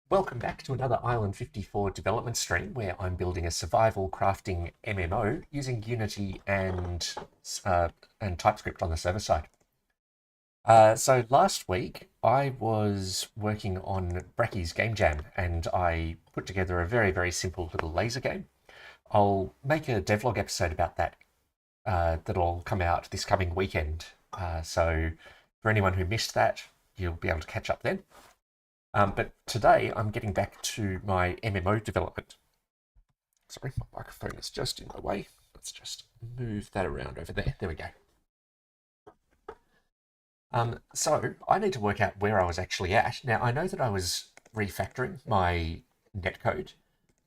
Welcome back to another Island 54 development stream where I'm building a survival crafting MMO using Unity and TypeScript on the server side. So last week I was working on Brackey's Game Jam and I put together a very simple little laser game. I'll make a devlog episode about that that'll come out this coming weekend. So for anyone who missed that, you'll be able to catch up then. But today I'm getting back to my MMO development. Sorry, my microphone is just in my way. Let's just move that around over there. There we go. So I need to work out where I was actually at. Now, I know that I was refactoring my netcode,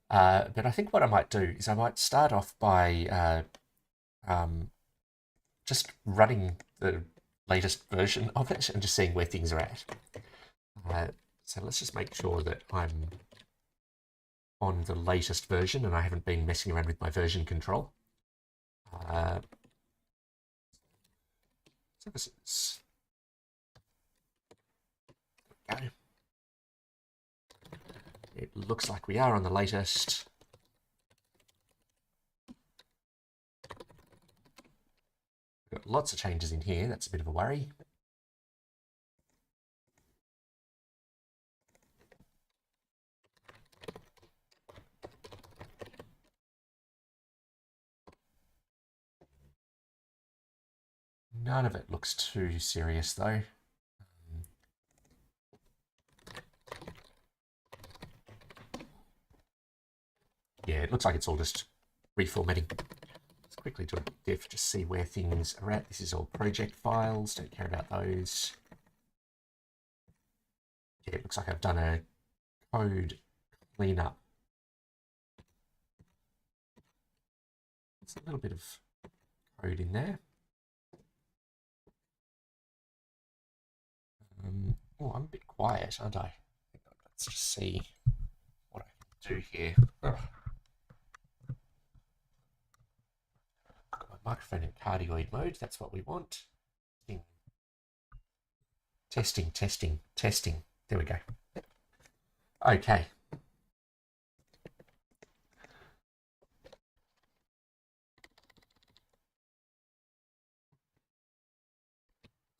but I think what I might do is I might start off by just running the latest version of it and just seeing where things are at. So let's just make sure that I'm on the latest version and I haven't been messing around with my version control. Services. There we go. It looks like we are on the latest. We've got lots of changes in here. That's a bit of a worry. None of it looks too serious though. Yeah, it looks like it's all just reformatting. Let's quickly do a diff, just see where things are at. This is all project files, don't care about those. Yeah, it looks like I've done a code cleanup. There's a little bit of code in there. Oh, I'm a bit quiet, aren't I? Let's just see what I can do here. Got my microphone in cardioid mode. That's what we want. Testing. There we go. Okay.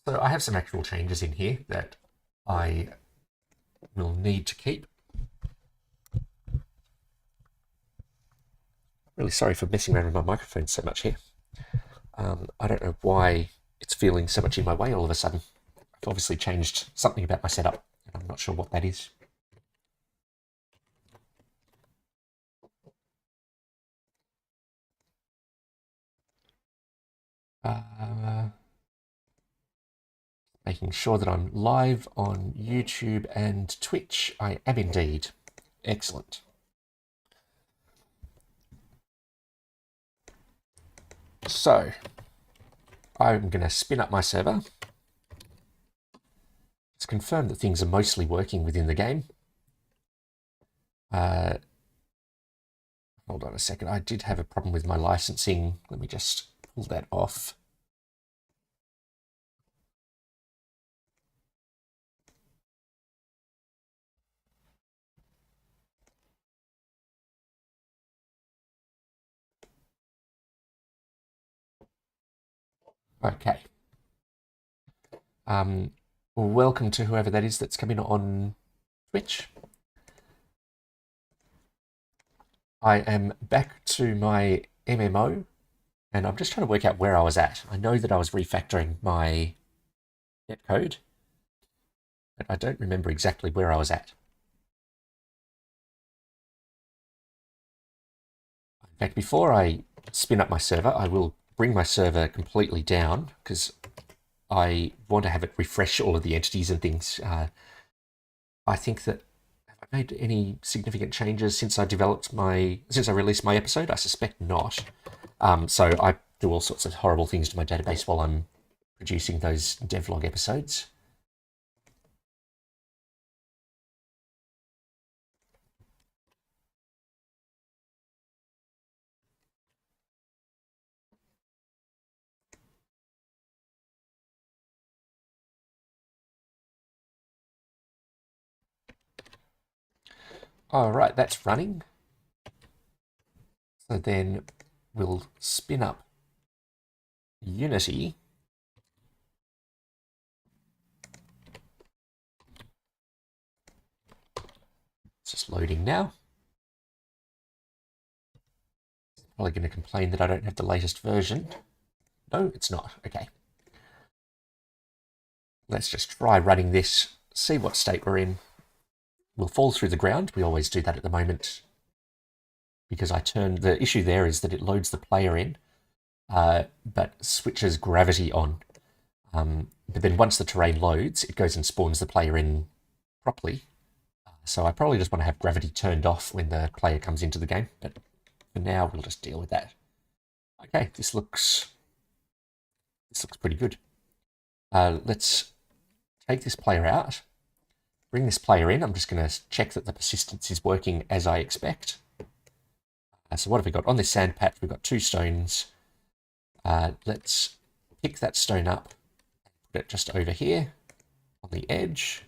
So I have some actual changes in here that I will need to keep. Really sorry for messing around with my microphone so much here. I don't know why it's feeling so much in my way all of a sudden. I've obviously changed something about my setup, and I'm not sure what that is. Making sure that I'm live on YouTube and Twitch. I am indeed. Excellent. So, I'm going to spin up my server. Let's confirm that things are mostly working within the game. Hold on a second. I did have a problem with my licensing. Let me just pull that off. Okay. Welcome to whoever that is that's coming on Twitch. I am back to my MMO, and I'm just trying to work out where I was at. I know that I was refactoring my netcode, but I don't remember exactly where I was at. In fact, before I spin up my server, I will bring my server completely down because I want to have it refresh all of the entities and things. I think that have I made any significant changes since I released my episode? I suspect not. So I do all sorts of horrible things to my database while I'm producing those devlog episodes. All right, that's running. So then we'll spin up Unity. It's just loading now. It's probably going to complain that I don't have the latest version. No, it's not. Okay. Let's just try running this, see what state we're in. We'll fall through the ground. We always do that at the moment because the issue there is that it loads the player in, but switches gravity on. But then once the terrain loads, it goes and spawns the player in properly. So I probably just want to have gravity turned off when the player comes into the game, but for now we'll just deal with that. Okay, this looks pretty good. Let's take this player out, bring this player in. I'm just going to check that the persistence is working as I expect. So what have we got? On this sand patch, we've got 2 stones. Let's pick that stone up, put it just over here on the edge.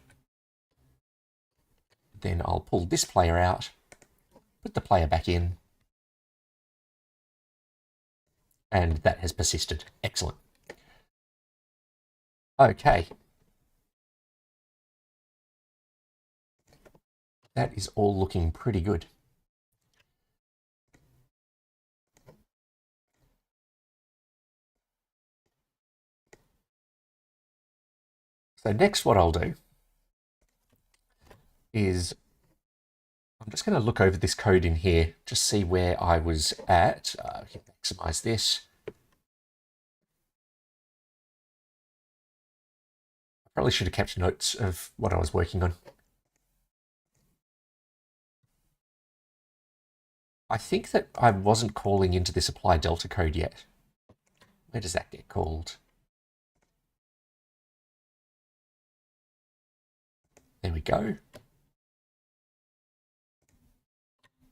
Then I'll pull this player out, put the player back in, and that has persisted. Excellent. Okay. That is all looking pretty good. So next what I'll do is I'm just going to look over this code in here, just see where I was at. Maximize this. I probably should have kept notes of what I was working on. I think that I wasn't calling into this apply delta code yet. Where does that get called? There we go.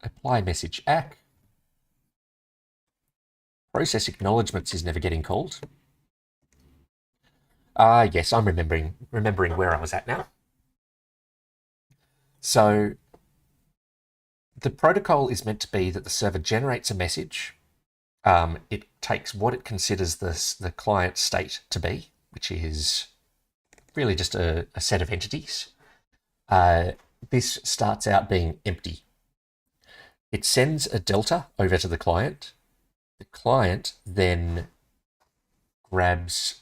Apply message ACK. Process acknowledgements is never getting called. Yes, I'm remembering where I was at now. So the protocol is meant to be that the server generates a message. It takes what it considers the client state to be, which is really just a set of entities. This starts out being empty. It sends a delta over to the client. The client then grabs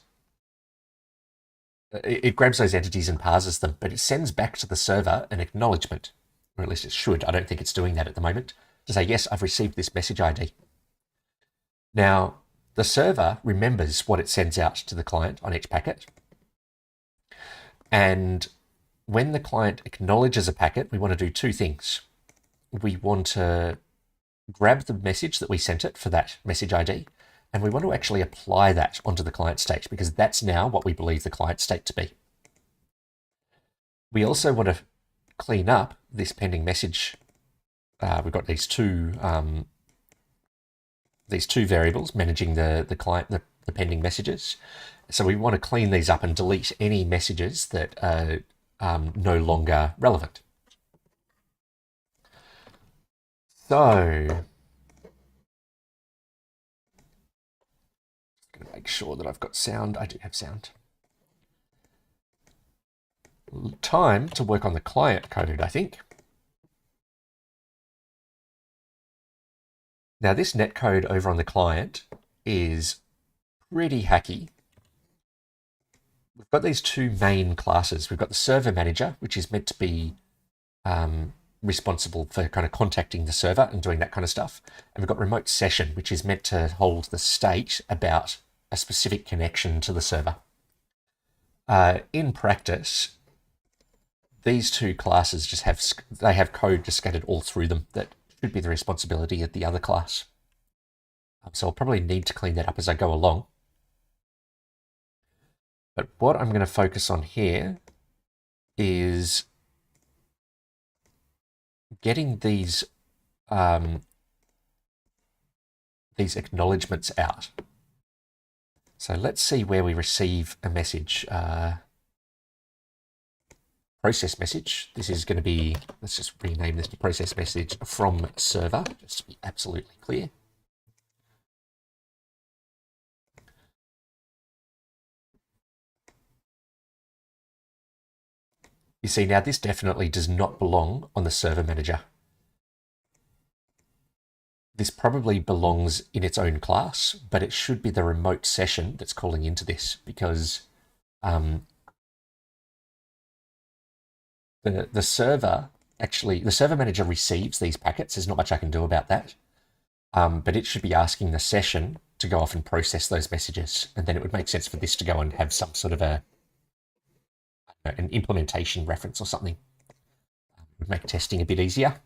those entities and parses them, but it sends back to the server an acknowledgement, or at least it should. I don't think it's doing that at the moment, to say, yes, I've received this message ID. Now, the server remembers what it sends out to the client on each packet. And when the client acknowledges a packet, we want to do 2 things. We want to grab the message that we sent it for that message ID, and we want to actually apply that onto the client state, because that's now what we believe the client state to be. We also want to clean up this pending message. We've got these two variables managing the client, the pending messages. So we want to clean these up and delete any messages that are no longer relevant. So make sure that I've got sound. I do have sound. Time to work on the client code, I think. Now this netcode over on the client is pretty hacky. We've got these 2 main classes. We've got the server manager, which is meant to be responsible for kind of contacting the server and doing that kind of stuff. And we've got remote session, which is meant to hold the state about a specific connection to the server. In practice, these 2 classes just have code just scattered all through them that should be the responsibility of the other class. So I'll probably need to clean that up as I go along. But what I'm going to focus on here is getting these acknowledgements out. So let's see where we receive a message. process message. This is going to be, let's just rename this to process message from server, just to be absolutely clear. You see, now this definitely does not belong on the server manager. This probably belongs in its own class, but it should be the remote session that's calling into this, because the server, actually, the server manager receives these packets. There's not much I can do about that. But it should be asking the session to go off and process those messages. And then it would make sense for this to go and have some sort of an implementation reference or something. It would make testing a bit easier.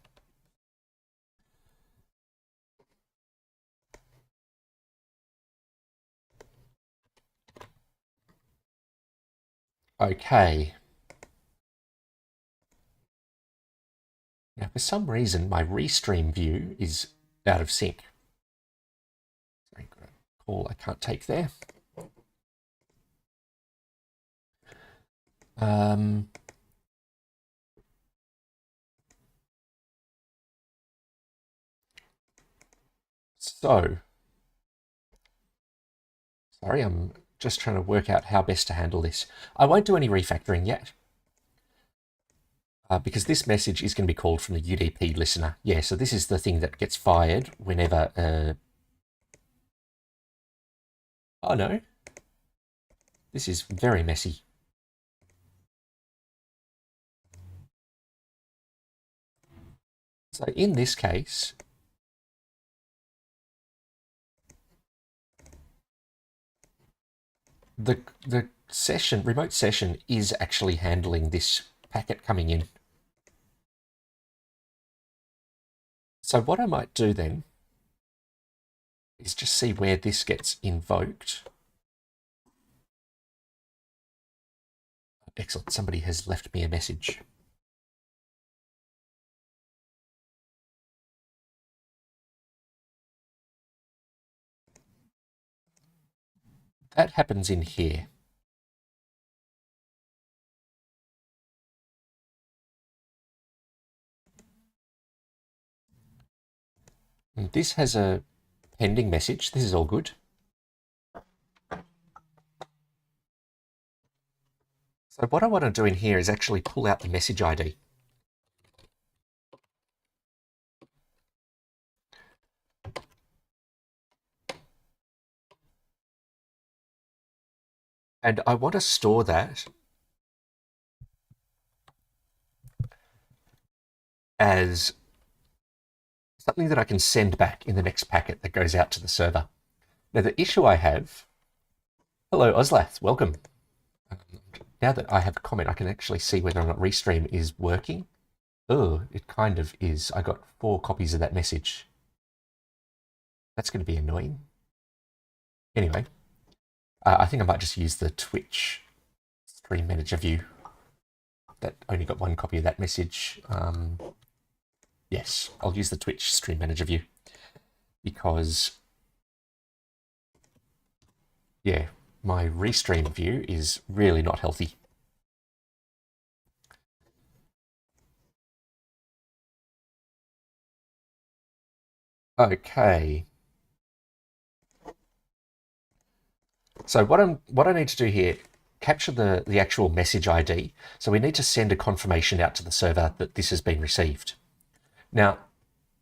Okay. Now, for some reason, my restream view is out of sync. I've got a call I can't take there. So, sorry, I'm just trying to work out how best to handle this. I won't do any refactoring yet, because this message is going to be called from the UDP listener. Yeah, so this is the thing that gets fired whenever... Oh no, this is very messy. So in this case, the session, remote session, is actually handling this packet coming in. So what I might do then is just see where this gets invoked. Excellent, somebody has left me a message. That happens in here. And this has a pending message. This is all good. So what I want to do in here is actually pull out the message ID. And I want to store that as something that I can send back in the next packet that goes out to the server. Now, the issue I have... Hello, Oslath, welcome. Now that I have a comment, I can actually see whether or not Restream is working. Oh, it kind of is. I got 4 copies of that message. That's going to be annoying. Anyway, I think I might just use the Twitch Stream Manager view. That only got 1 copy of that message. Yes, I'll use the Twitch Stream Manager view because, yeah, my Restream view is really not healthy. Okay. So what I need to do here, capture the actual message ID. So we need to send a confirmation out to the server that this has been received. Now,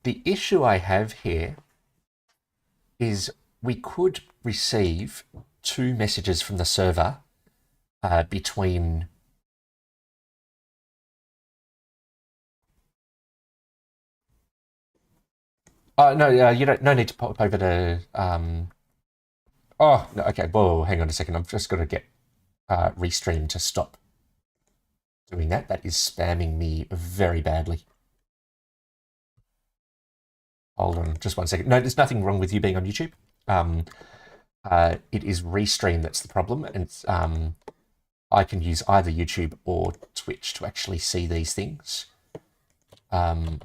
the issue I have here is we could receive 2 messages from the server between... no, you don't. No need to pop over to... Oh, no, okay, whoa, hang on a second. I've just got to get Restream to stop doing that. That is spamming me very badly. Hold on just 1 second. No, there's nothing wrong with you being on YouTube. It is Restream that's the problem, and I can use either YouTube or Twitch to actually see these things. Let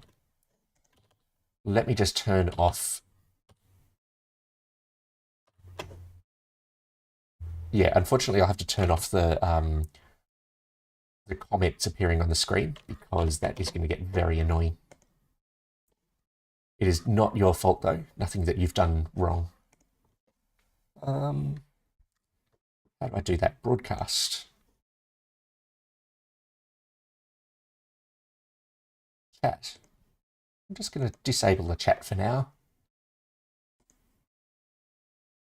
me just turn off. Yeah, unfortunately, I'll have to turn off the the comments appearing on the screen, because that is going to get very annoying. It is not your fault though, nothing that you've done wrong. How do I do that? Broadcast. Chat. I'm just going to disable the chat for now.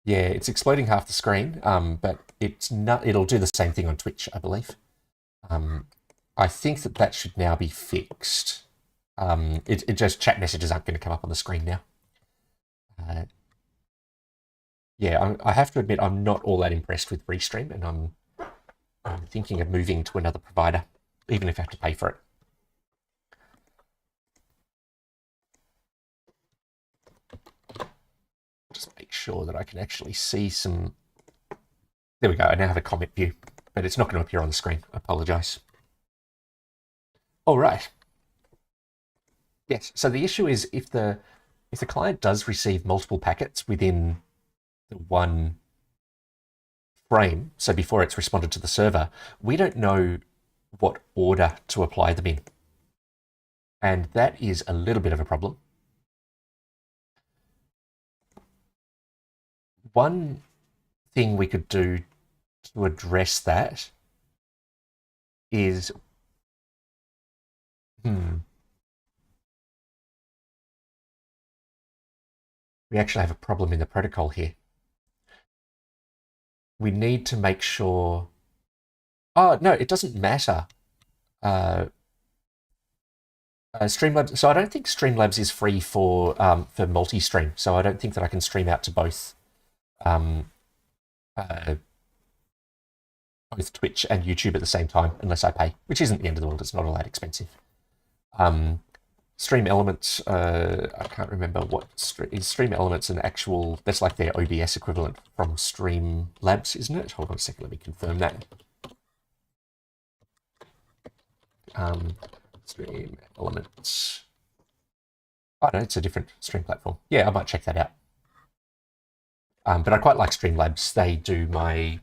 Yeah, it's exploding half the screen, but it's not. It'll do the same thing on Twitch, I believe. I think that should now be fixed. It just chat messages aren't going to come up on the screen now. Yeah, I have to admit I'm not all that impressed with Restream, and I'm thinking of moving to another provider, even if I have to pay for it. Just make sure that I can actually see some. There we go. I now have a comment view, but it's not going to appear on the screen. I apologize. All right. Yes. So the issue is if the client does receive multiple packets within the one frame, so before it's responded to the server, we don't know what order to apply them in. And that is a little bit of a problem. One thing we could do to address that is, we actually have a problem in the protocol here. We need to make sure. Oh, no, it doesn't matter. Streamlabs. So I don't think Streamlabs is free for multi-stream. So I don't think that I can stream out to both Twitch and YouTube at the same time unless I pay, which isn't the end of the world. It's not all that expensive. Stream Elements, I can't remember what is Stream Elements an actual, that's like their OBS equivalent from Streamlabs, isn't it? Hold on a second, let me confirm that. Stream Elements. Oh no, it's a different stream platform. Yeah, I might check that out. But I quite like Streamlabs. They do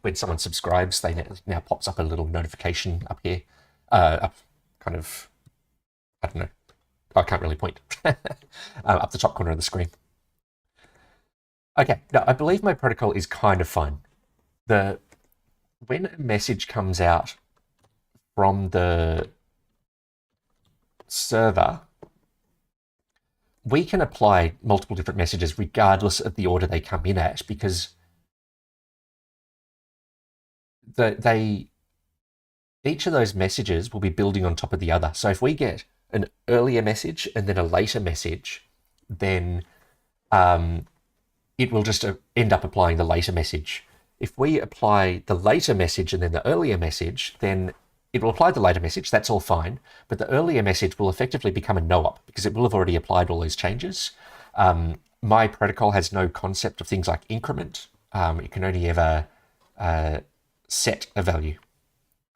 when someone subscribes, they now pops up a little notification up here, up kind of, I don't know, I can't really point, up the top corner of the screen. Okay, now I believe my protocol is kind of fine. When a message comes out from the server, we can apply multiple different messages regardless of the order they come in at, because each of those messages will be building on top of the other. So if we get an earlier message and then a later message, then it will just end up applying the later message. If we apply the later message and then the earlier message, then it will apply the later message, that's all fine, but the earlier message will effectively become a no-op because it will have already applied all those changes. My protocol has no concept of things like increment. It can only ever set a value.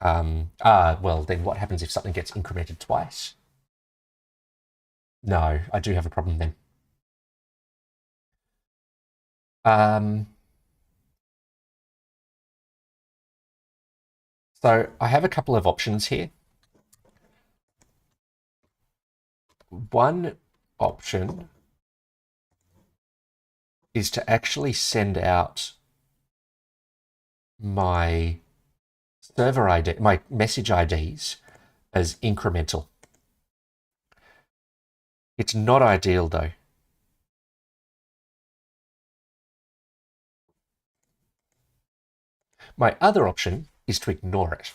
Well, then what happens if something gets incremented twice? No, I do have a problem then. So I have a couple of options here. One option is to actually send out my server ID, my message IDs as incremental. It's not ideal though. My other option is to ignore it.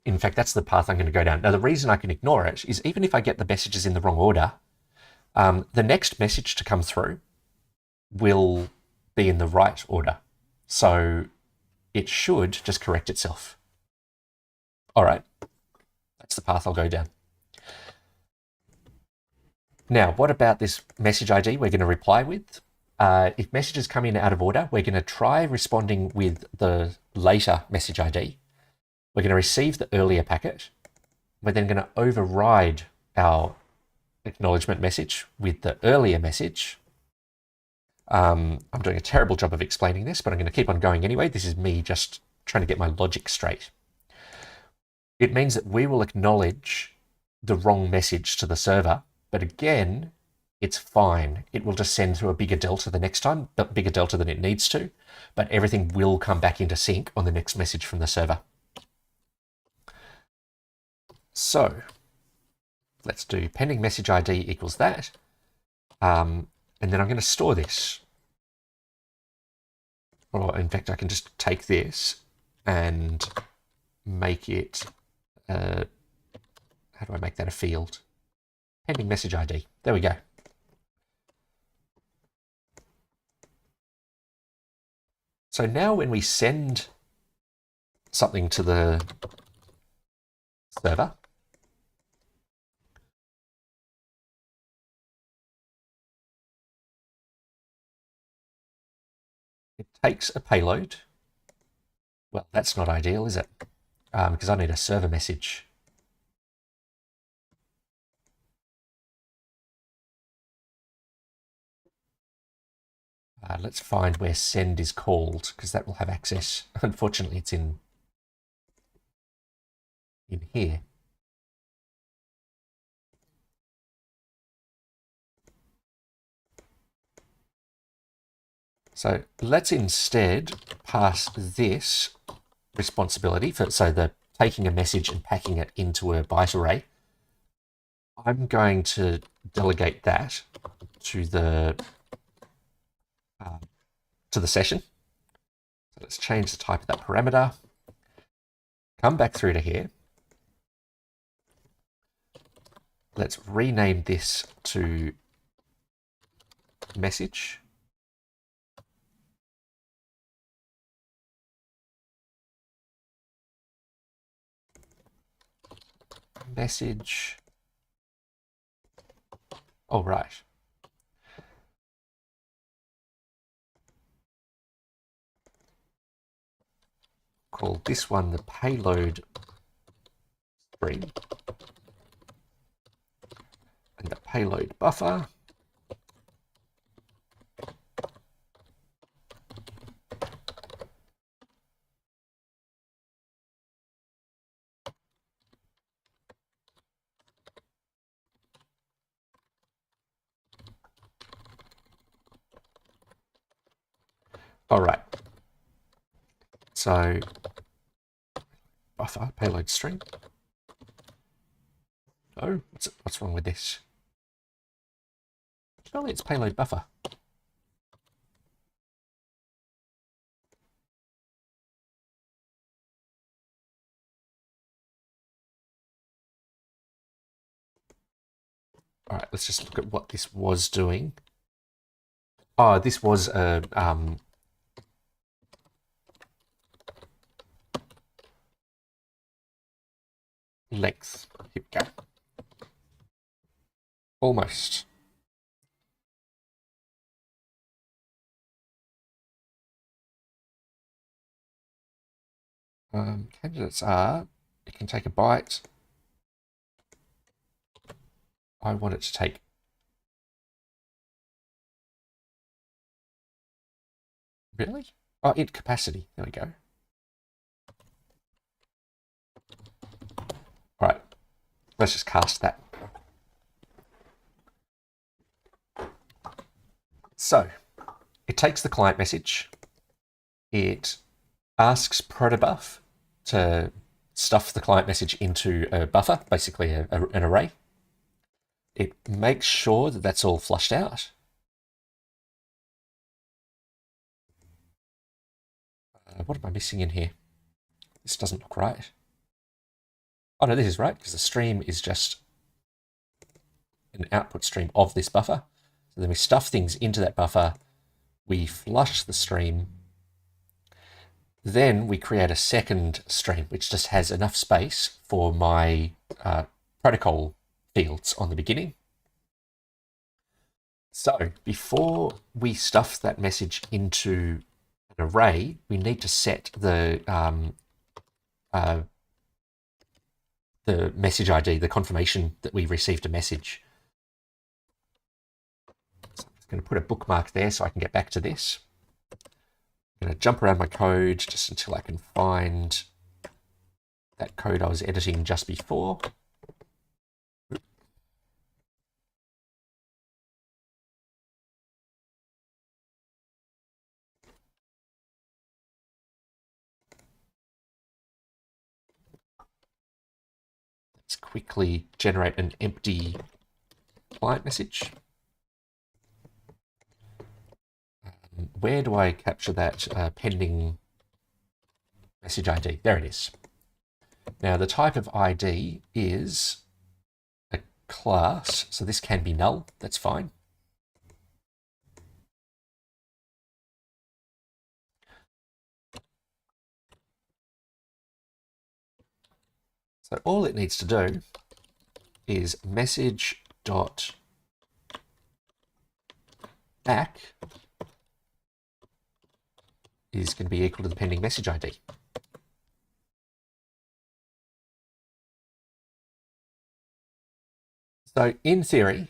In fact, that's the path I'm going to go down. Now, the reason I can ignore it is even if I get the messages in the wrong order, the next message to come through will be in the right order. So it should just correct itself. All right, that's the path I'll go down. Now, what about this message ID we're going to reply with? If messages come in out of order, we're going to try responding with the later message ID. We're going to receive the earlier packet. We're then going to override our acknowledgement message with the earlier message. I'm doing a terrible job of explaining this, but I'm going to keep on going anyway. This is me just trying to get my logic straight. it means that we will acknowledge the wrong message to the server, but again, it's fine. It will just send through a bigger delta the next time, but bigger delta than it needs to, but everything will come back into sync on the next message from the server. So let's do pending message ID equals that. And then I'm going to store this. Or in fact, I can just take this and make it, how do I make that a field? Pending message ID. There we go. So now when we send something to the server, it takes a payload. Well, that's not ideal, is it? Because I need a server message. Let's find where send is called, because that will have access. Unfortunately, it's in here. So let's instead pass this responsibility for, so the taking a message and packing it into a byte array. I'm going to delegate that to the session. So let's change the type of that parameter. Come back through to here. Let's rename this to message. Message. Oh, right. Call this one the payload stream and the payload buffer. All right. So buffer payload string. Oh, what's wrong with this? Surely it's payload buffer. All right, let's just look at what this was doing. Oh, this was a length. Here we go. Almost. Candidates are, it can take a byte. I want it to take really? Oh, int capacity. There we go. All right, let's just cast that. So it takes the client message. It asks protobuf to stuff the client message into a buffer, basically an array. It makes sure that that's all flushed out. What am I missing in here? This doesn't look right. Oh no, this is right, because the stream is just an output stream of this buffer. So then we stuff things into that buffer, we flush the stream, then we create a second stream, which just has enough space for my protocol fields on the beginning. So before we stuff that message into an array, we need to set the message ID, the confirmation that we received a message. So I'm just going to put a bookmark there so I can get back to this. I'm going to jump around my code just until I can find that code I was editing just before. Let's quickly generate an empty client message. Where do I capture that pending message ID? There it is. Now the type of ID is a class, so this can be null, that's fine. So all it needs to do is message.back is going to be equal to the pending message ID. So in theory,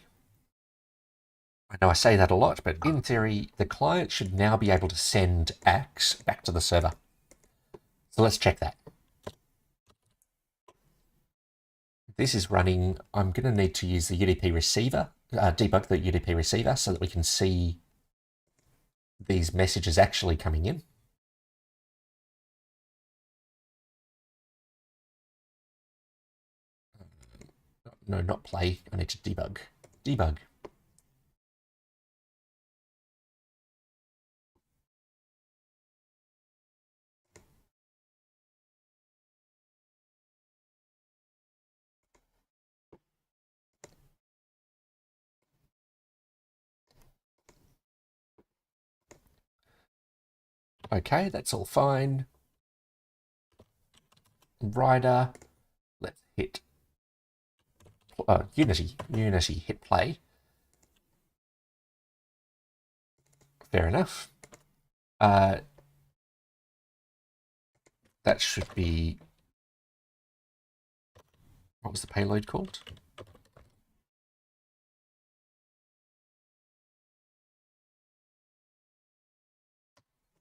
I know I say that a lot, but in theory, the client should now be able to send ACKs back to the server. So let's check that. This is running. I'm going to need to use the UDP receiver, debug the UDP receiver so that we can see these messages actually coming in. No, not play. I need to debug. Debug. Okay, that's all fine. Rider. Let's hit Unity, hit play. Fair enough. That should be, what was the payload called?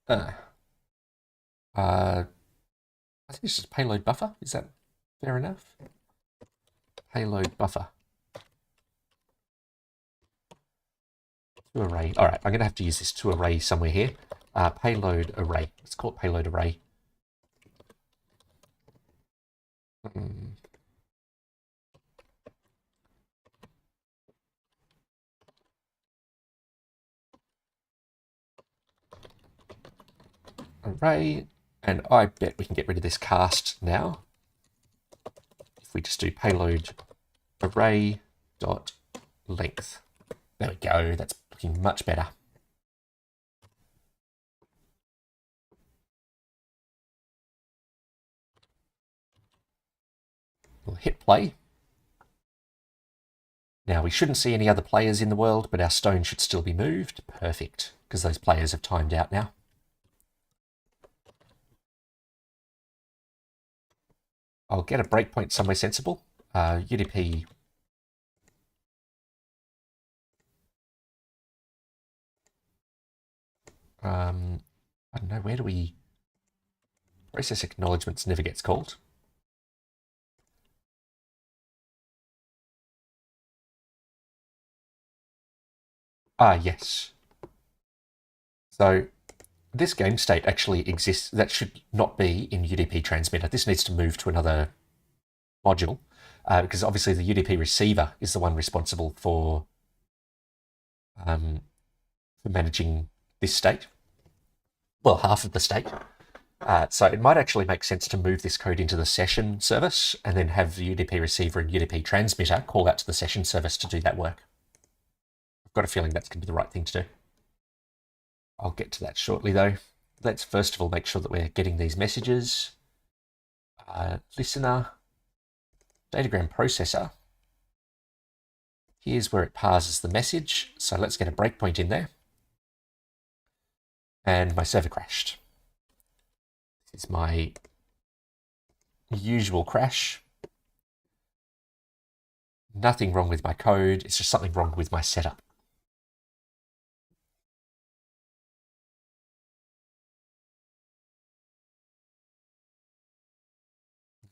I think it's just payload buffer. Is that fair enough? Payload buffer. To array. All right, I'm going to have to use this to array somewhere here. Payload array. Let's call it payload array. Array. And I bet we can get rid of this cast now. If we just do payload array dot length. There we go. That's looking much better. We'll hit play. Now we shouldn't see any other players in the world, but our stone should still be moved. Perfect, because those players have timed out now. I'll get a breakpoint somewhere sensible. UDP. I don't know, where do we... Process acknowledgements never gets called. Yes. So this game state actually exists. That should not be in UDP transmitter. This needs to move to another module because obviously the UDP receiver is the one responsible for managing this state. Well, half of the state. So it might actually make sense to move this code into the session service and then have the UDP receiver and UDP transmitter call out to the session service to do that work. I've got a feeling that's going to be the right thing to do. I'll get to that shortly though. Let's first of all make sure that we're getting these messages. Listener, datagram processor. Here's where it parses the message. So let's get a breakpoint in there. And my server crashed. This is my usual crash. Nothing wrong with my code. It's just something wrong with my setup.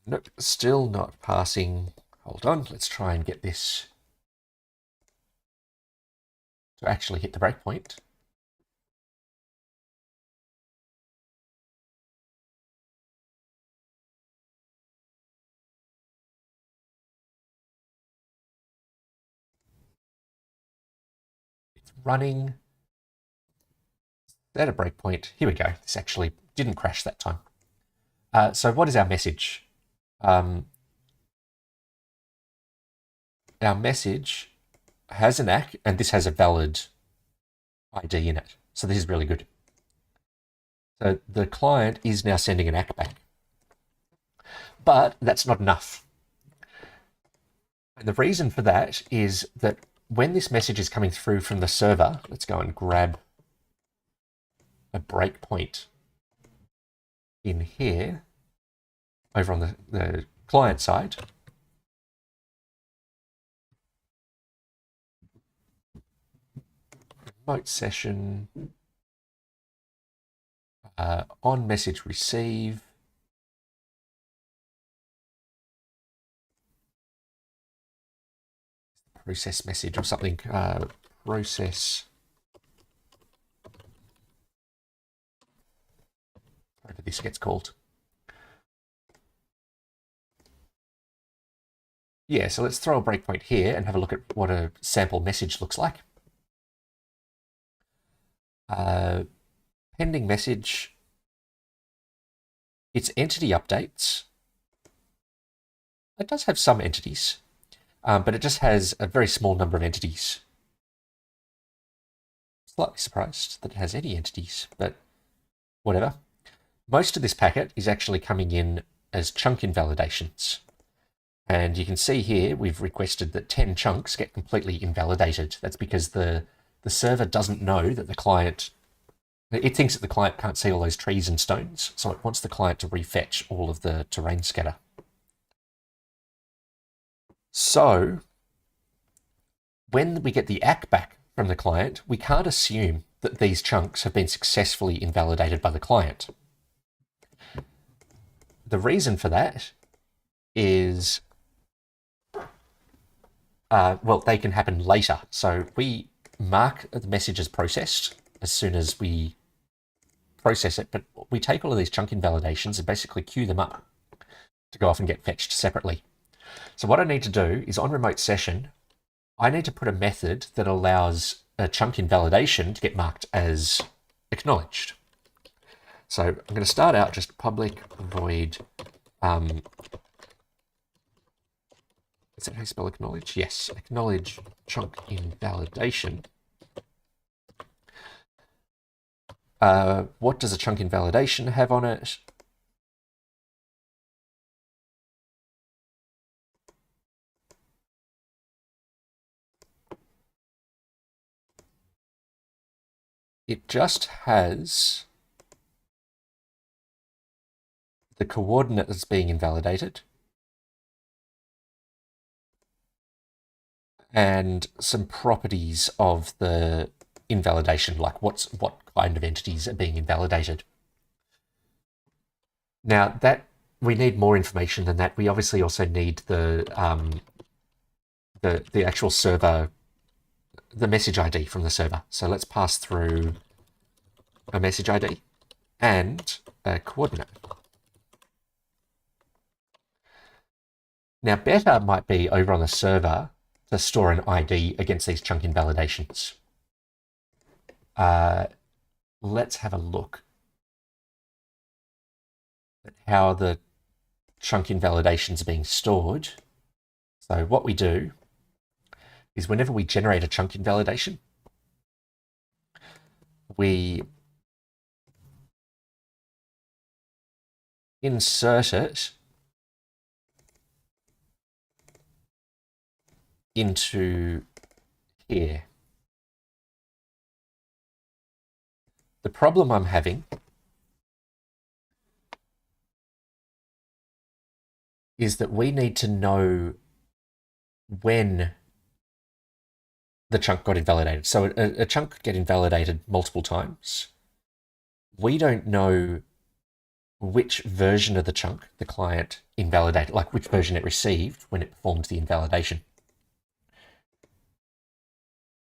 Nope, still not passing. Hold on, let's try and get this to actually hit the breakpoint. It's running. At a breakpoint. Here we go. This actually didn't crash that time. So what is our message? Our message has an ACK, and this has a valid ID in it. So this is really good. So the client is now sending an ACK back. But that's not enough. And the reason for that is that when this message is coming through from the server, let's go and grab a breakpoint in here, over on the client side. Remote session, on message receive, process message or something, process, whatever this gets called. Yeah, so let's throw a breakpoint here and have a look at what a sample message looks like. Pending message, its entity updates. It does have some entities, but it just has a very small number of entities. Slightly surprised that it has any entities, but whatever. Most of this packet is actually coming in as chunk invalidations. And you can see here, we've requested that 10 chunks get completely invalidated. That's because the server doesn't know that the client, it thinks that the client can't see all those trees and stones. So it wants the client to refetch all of the terrain scatter. So when we get the ACK back from the client, we can't assume that these chunks have been successfully invalidated by the client. The reason for that is, well, they can happen later. So we mark the message as processed as soon as we process it, but we take all of these chunk invalidations and basically queue them up to go off and get fetched separately. So what I need to do is on remote session, I need to put a method that allows a chunk invalidation to get marked as acknowledged. So I'm going to start out just public void, is that how you spell acknowledge? Yes, acknowledge chunk invalidation. What does a chunk invalidation have on it? It just has the coordinate that's being invalidated and some properties of the invalidation, like what kind of entities are being invalidated. Now that we need more information than that. We obviously also need the actual server, the message ID from the server. So let's pass through a message ID and a coordinate. Now, better might be over on the server to store an ID against these chunk invalidations. Let's have a look at how the chunk invalidations are being stored. So what we do is whenever we generate a chunk invalidation, we insert it into here. The problem I'm having is that we need to know when the chunk got invalidated. So a chunk get invalidated multiple times. We don't know which version of the chunk the client invalidated, like which version it received when it performed the invalidation.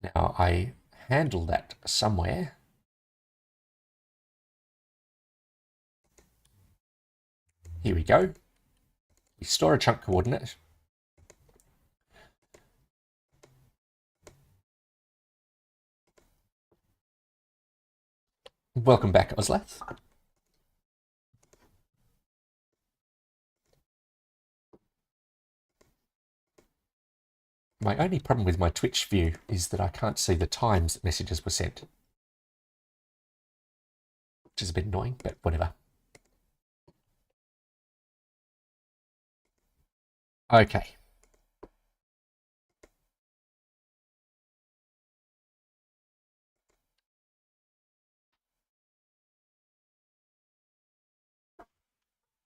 Now I handle that somewhere. Here we go. We store a chunk coordinate. Welcome back, Oslath. My only problem with my Twitch view is that I can't see the times that messages were sent, which is a bit annoying, but whatever. Okay.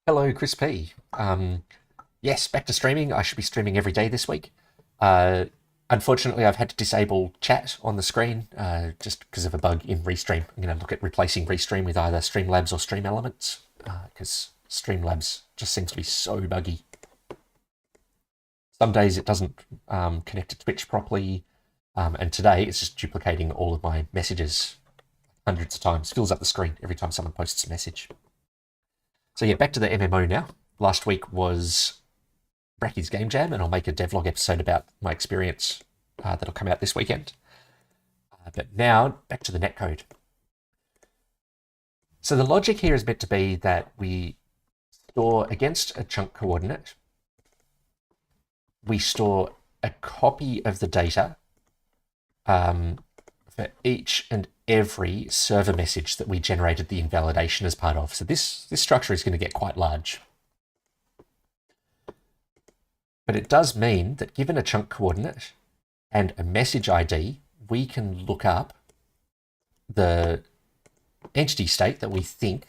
Hello, Chris P. Yes, back to streaming. I should be streaming every day this week. Unfortunately, I've had to disable chat on the screen just because of a bug in Restream. I'm going to look at replacing Restream with either Streamlabs or Stream Elements because Streamlabs just seems to be so buggy. Some days it doesn't connect to Twitch properly, and today it's just duplicating all of my messages hundreds of times, fills up the screen every time someone posts a message. So yeah, back to the MMO now. Last week was Brackey's Game Jam, and I'll make a devlog episode about my experience that'll come out this weekend. But now, back to the netcode. So the logic here is meant to be that we store against a chunk coordinate, we store a copy of the data for each and every server message that we generated the invalidation as part of. So this structure is going to get quite large. But it does mean that given a chunk coordinate and a message ID, we can look up the entity state that we think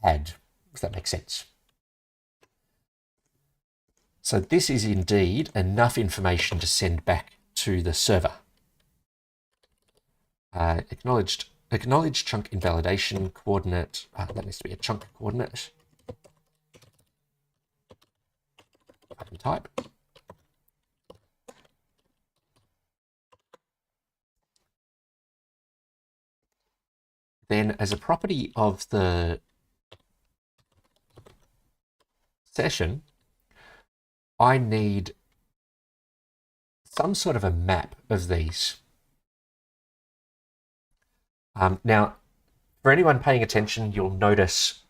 had, if that makes sense. So this is indeed enough information to send back to the server. Acknowledged chunk invalidation coordinate. That needs to be a chunk coordinate. Item type. Then as a property of the session, I need some sort of a map of these. Now, for anyone paying attention, you'll notice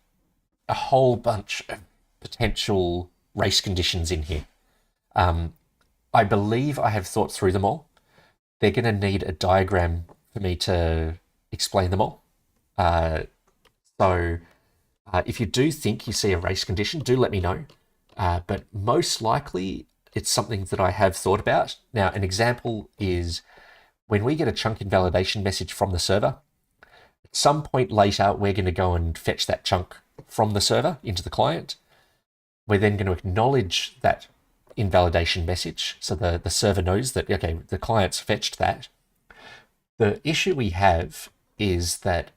a whole bunch of potential race conditions in here. I believe I have thought through them all. They're going to need a diagram for me to explain them all. So if you do think you see a race condition, do let me know. But most likely, it's something that I have thought about. Now, an example is when we get a chunk invalidation message from the server, at some point later, we're going to go and fetch that chunk from the server into the client. We're then going to acknowledge that invalidation message so the server knows that, okay, the client's fetched that. The issue we have is that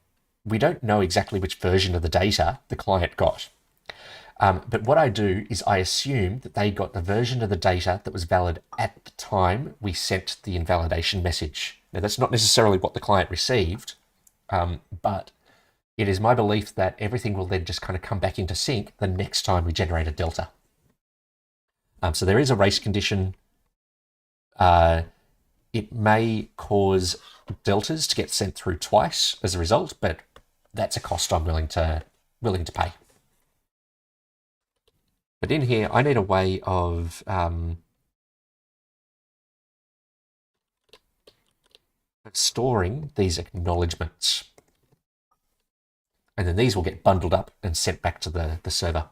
we don't know exactly which version of the data the client got. But what I do is I assume that they got the version of the data that was valid at the time we sent the invalidation message. Now, that's not necessarily what the client received, but it is my belief that everything will then just kind of come back into sync the next time we generate a delta. So there is a race condition. It may cause deltas to get sent through twice as a result, but that's a cost I'm willing to pay. But in here, I need a way of storing these acknowledgements. And then these will get bundled up and sent back to the server.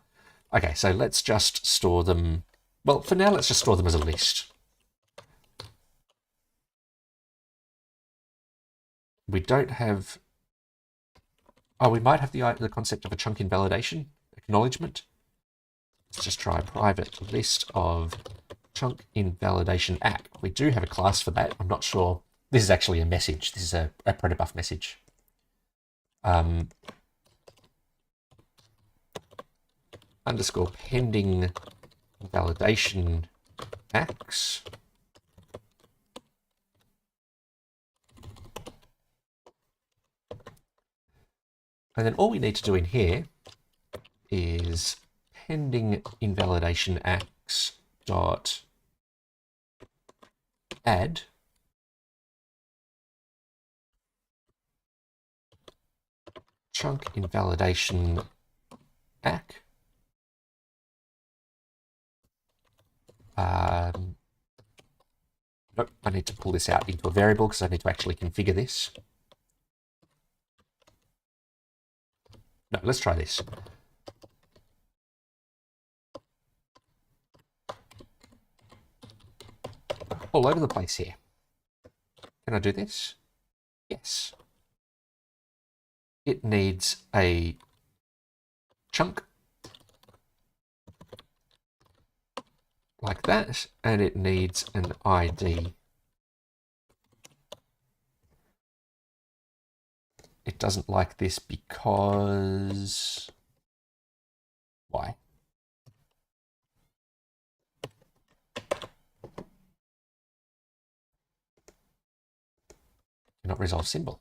Okay, so let's just store them. Well, for now, let's just store them as a list. We don't have... Oh, we might have the concept of a chunk invalidation acknowledgement. Let's just try a private list of chunk invalidation app. We do have a class for that. I'm not sure. This is actually a message. This is a protobuf message. underscore pending validation acts. And then all we need to do in here is pending invalidation acts dot add chunk invalidation ack. Nope, I need to pull this out into a variable because I need to actually configure this. No, let's try this. All over the place here. Can I do this? Yes. It needs a chunk like that, and it needs an ID. It doesn't like this because... why? Cannot resolve symbol.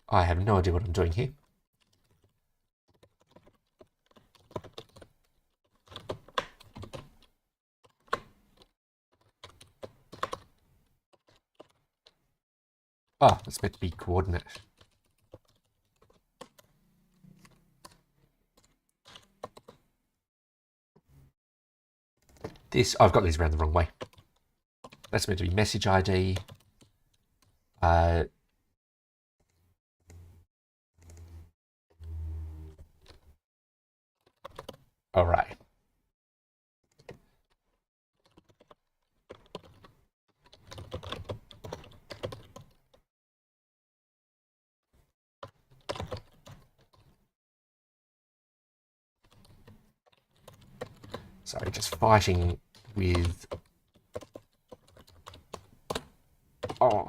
I have no idea what I'm doing here. Oh, it's meant to be coordinate. This, I've got these around the wrong way. That's meant to be message ID. All right. Sorry, just fighting with... oh,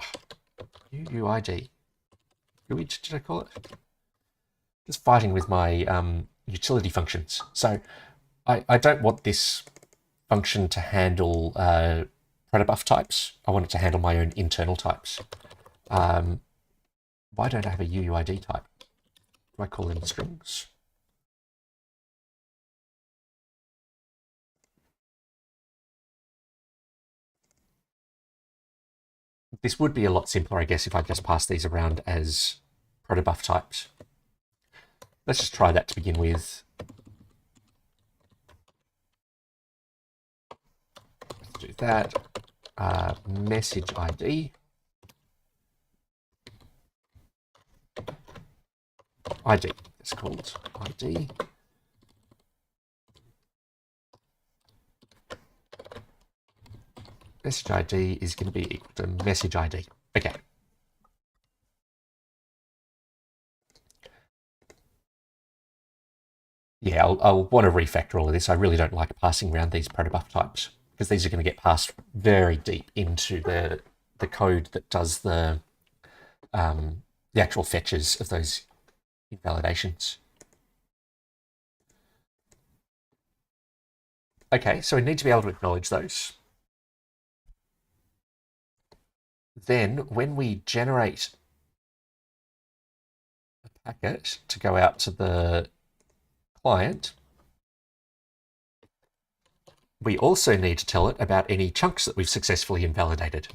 UUID. Which did I call it? Just fighting with my utility functions. So I don't want this function to handle protobuf types. I want it to handle my own internal types. Why don't I have a UUID type? Do I call them strings? This would be a lot simpler, I guess, if I just pass these around as protobuf types. Let's just try that to begin with. Let's do that. Message ID. ID, it's called ID. Message ID is going to be equal to message ID. Okay. Yeah, I'll want to refactor all of this. I really don't like passing around these protobuf types because these are going to get passed very deep into the code that does the actual fetches of those invalidations. Okay, so we need to be able to acknowledge those. Then when we generate a packet to go out to the client, we also need to tell it about any chunks that we've successfully invalidated.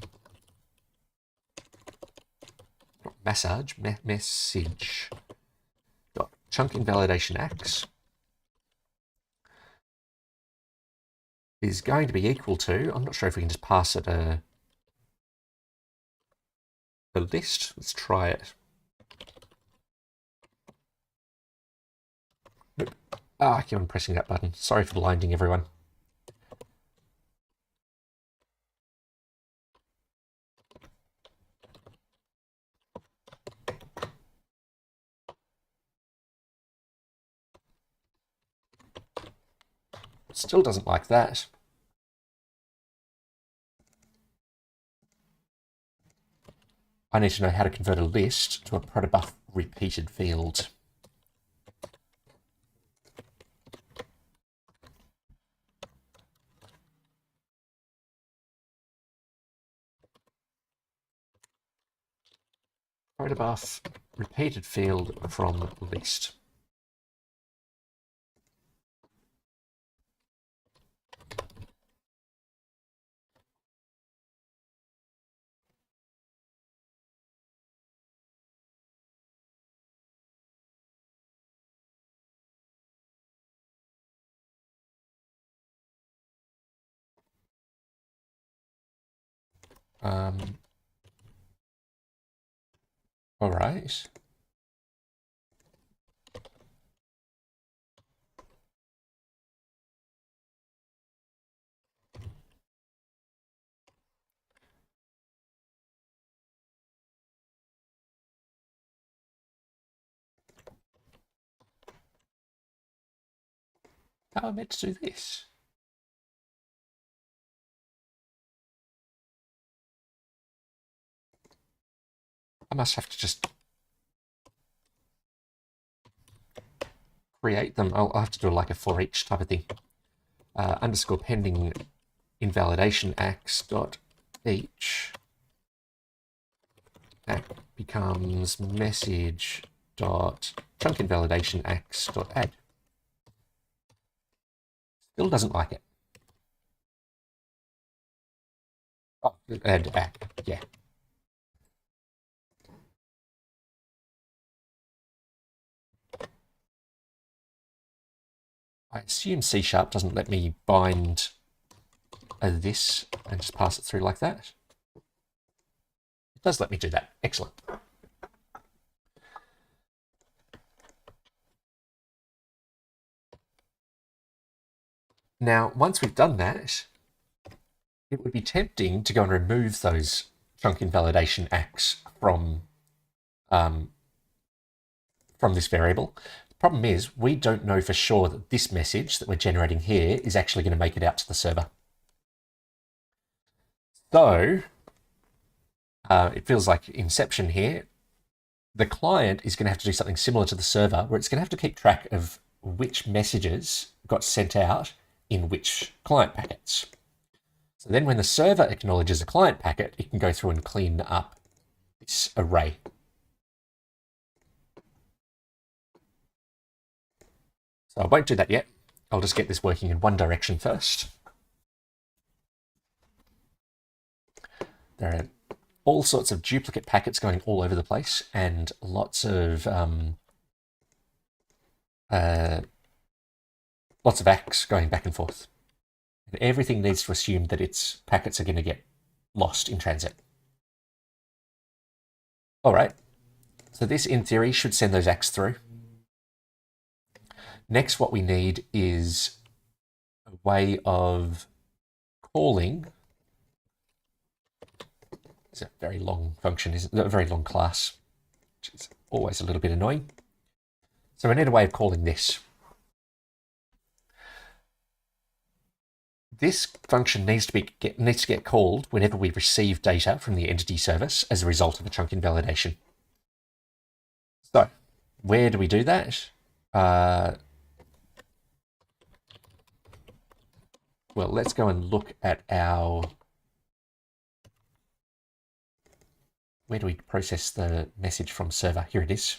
Message dot chunk invalidation acts is going to be equal to, I'm not sure if we can just pass it a list. Let's try it. Nope. I keep on pressing that button. Sorry for blinding everyone. Still doesn't like that. I need to know how to convert a list to a protobuf repeated field. Protobuf repeated field from list. All right. How am I meant to do this? I must have to just create them. I'll have to do like a for each type of thing. Underscore pending invalidation ax dot each act becomes message dot chunk invalidation ax dot add. Still doesn't like it. Oh, add act, yeah. I assume C# doesn't let me bind this and just pass it through like that. It does let me do that. Excellent. Now, once we've done that, it would be tempting to go and remove those chunk invalidation acts from this variable. The problem is we don't know for sure that this message that we're generating here is actually going to make it out to the server. So it feels like Inception here. The client is going to have to do something similar to the server, where it's going to have to keep track of which messages got sent out in which client packets. So then when the server acknowledges a client packet, it can go through and clean up this array. So I won't do that yet. I'll just get this working in one direction first. There are all sorts of duplicate packets going all over the place, and lots of acts going back and forth. And everything needs to assume that its packets are going to get lost in transit. All right. So this, in theory, should send those acts through. Next, what we need is a way of calling. It's a very long function, isn't it? A very long class, which is always a little bit annoying. So we need a way of calling this. This function needs to get called whenever we receive data from the entity service as a result of a chunk invalidation. So where do we do that? Well, let's go and look at our... Where do we process the message from server? Here it is.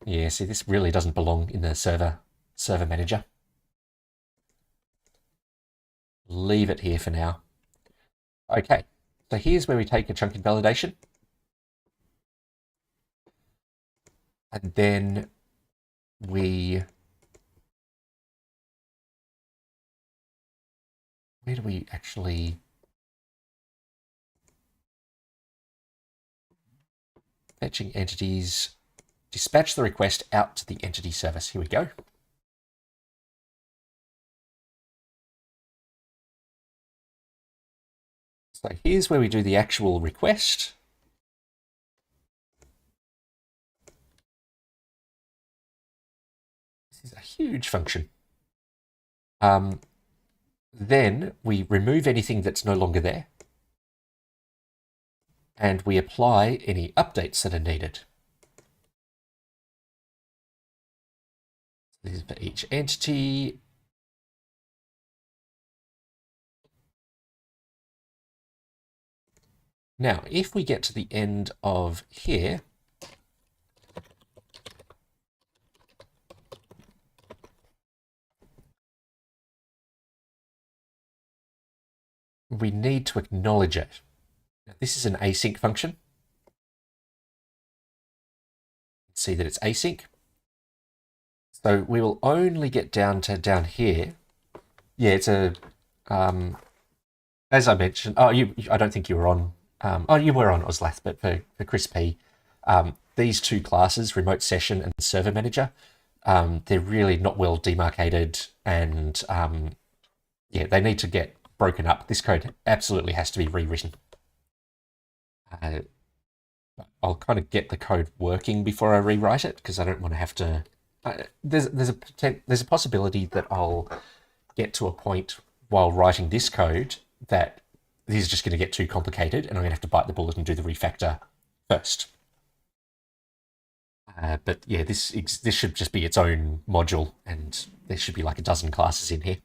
Yeah, see, this really doesn't belong in the server manager. Leave it here for now. Okay, so here's where we take a chunk invalidation. And then where do we actually... Fetching entities, dispatch the request out to the entity service. Here we go. So here's where we do the actual request. This is a huge function. Then we remove anything that's no longer there. and we apply any updates that are needed. This is for each entity. Now, if we get to the end of here, we need to acknowledge it. Now, this is an async function. See that it's async. So we will only get down here. Yeah, it's a, as I mentioned, I don't think you were on, you were on Oslath, but for Chris P, these two classes, Remote Session and Server Manager, they're really not well demarcated, and yeah, they need to get broken up. This code absolutely has to be rewritten. I'll kind of get the code working before I rewrite it, because I don't want to have to. There's a possibility that I'll get to a point while writing this code that this is just going to get too complicated, and I'm going to have to bite the bullet and do the refactor first. But yeah, this should just be its own module, and there should be like a dozen classes in here.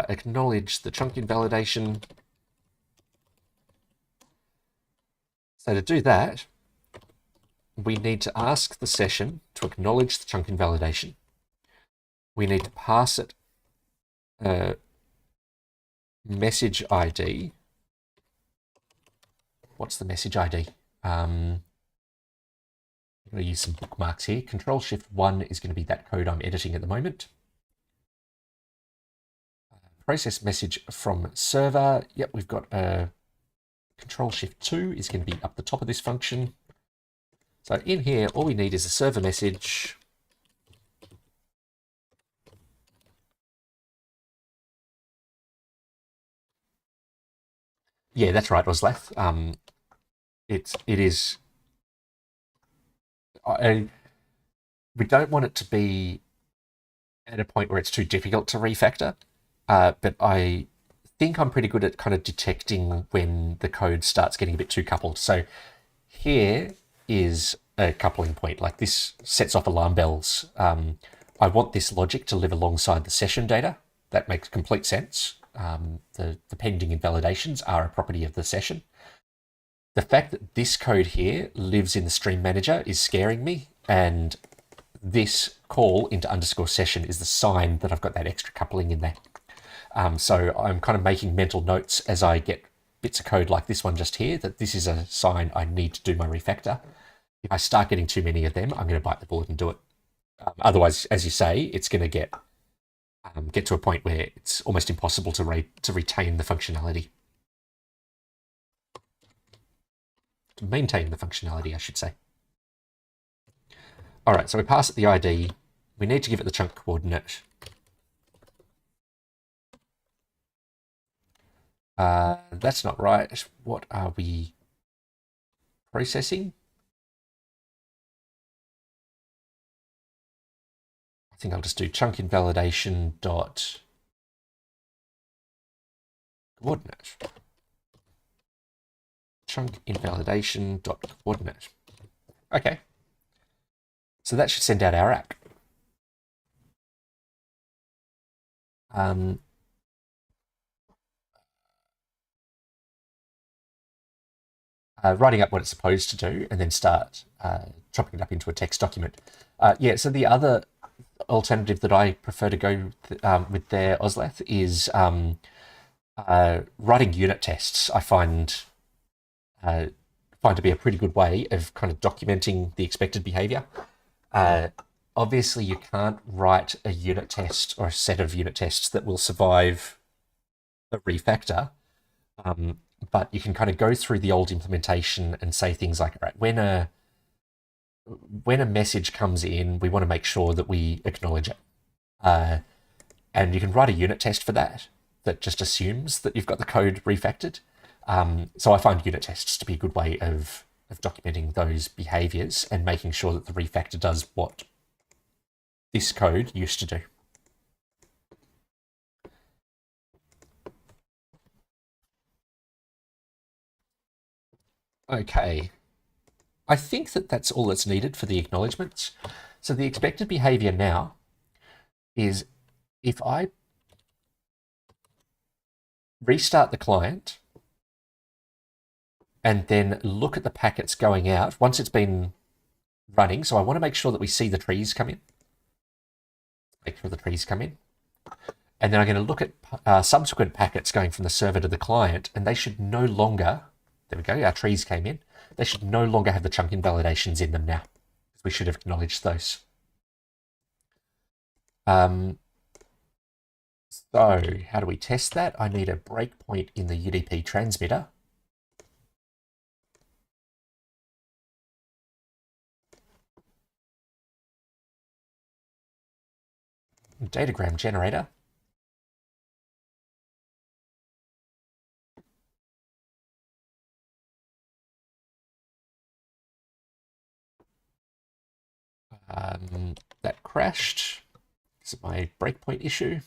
Acknowledge the chunk invalidation. So to do that, we need to ask the session to acknowledge the chunk invalidation. We need to pass it a message ID. What's the message ID? I'm going to use some bookmarks here. Control-Shift-1 is going to be that code I'm editing at the moment. Process message from server. Yep, we've got a Control-Shift-2 is going to be up the top of this function. So in here, all we need is a server message. Yeah, that's right, Oslath. It is. We don't want it to be at a point where it's too difficult to refactor, but I think I'm pretty good at kind of detecting when the code starts getting a bit too coupled. So here is a coupling point. Like, this sets off alarm bells. I want this logic to live alongside the session data. That makes complete sense. The pending invalidations are a property of the session. The fact that this code here lives in the stream manager is scaring me, and this call into underscore session is the sign that I've got that extra coupling in there. So I'm kind of making mental notes as I get bits of code like this one just here, that this is a sign I need to do my refactor. If I start getting too many of them, I'm going to bite the bullet and do it. Otherwise, as you say, it's going to get to a point where it's almost impossible to retain the functionality. To maintain the functionality, I should say. All right, so we pass it the ID. We need to give it the chunk coordinate. That's not right. What are we processing? I think I'll just do chunk invalidation dot coordinate. Chunk invalidation dot coordinate. Okay. So that should send out our app. Writing up what it's supposed to do, and then start chopping it up into a text document. Yeah, so the other alternative that I prefer to go with there, Oslath, is writing unit tests. I find to be a pretty good way of kind of documenting the expected behavior. Obviously, you can't write a unit test or a set of unit tests that will survive a refactor, but you can kind of go through the old implementation and say things like, all right, when a message comes in, we want to make sure that we acknowledge it. And you can write a unit test for that just assumes that you've got the code refactored. So I find unit tests to be a good way of documenting those behaviors and making sure that the refactor does what this code used to do. Okay, I think that that's all that's needed for the acknowledgements. So the expected behavior now is if I restart the client and then look at the packets going out once it's been running. So I want to make sure that we see the trees come in. Make sure the trees come in. And then I'm going to look at subsequent packets going from the server to the client, and they should no longer, there we go, our trees came in. They should no longer have the chunk invalidations in them now. We should have acknowledged those. So how do we test that? I need a breakpoint in the UDP transmitter. Datagram generator. That crashed. Is it my breakpoint issue?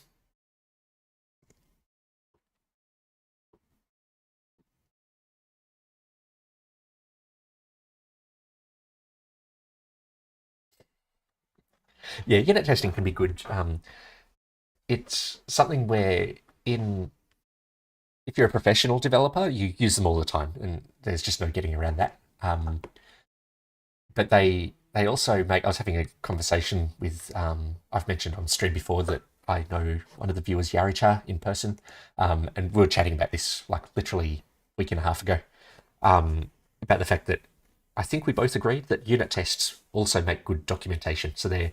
Yeah, unit testing can be good. It's something where if you're a professional developer, you use them all the time, and there's just no getting around that. But they also make. I was having a conversation with. I've mentioned on stream before that I know one of the viewers, Yaricha, in person, and we were chatting about this like literally a week and a half ago, about the fact that I think we both agreed that unit tests also make good documentation. So they're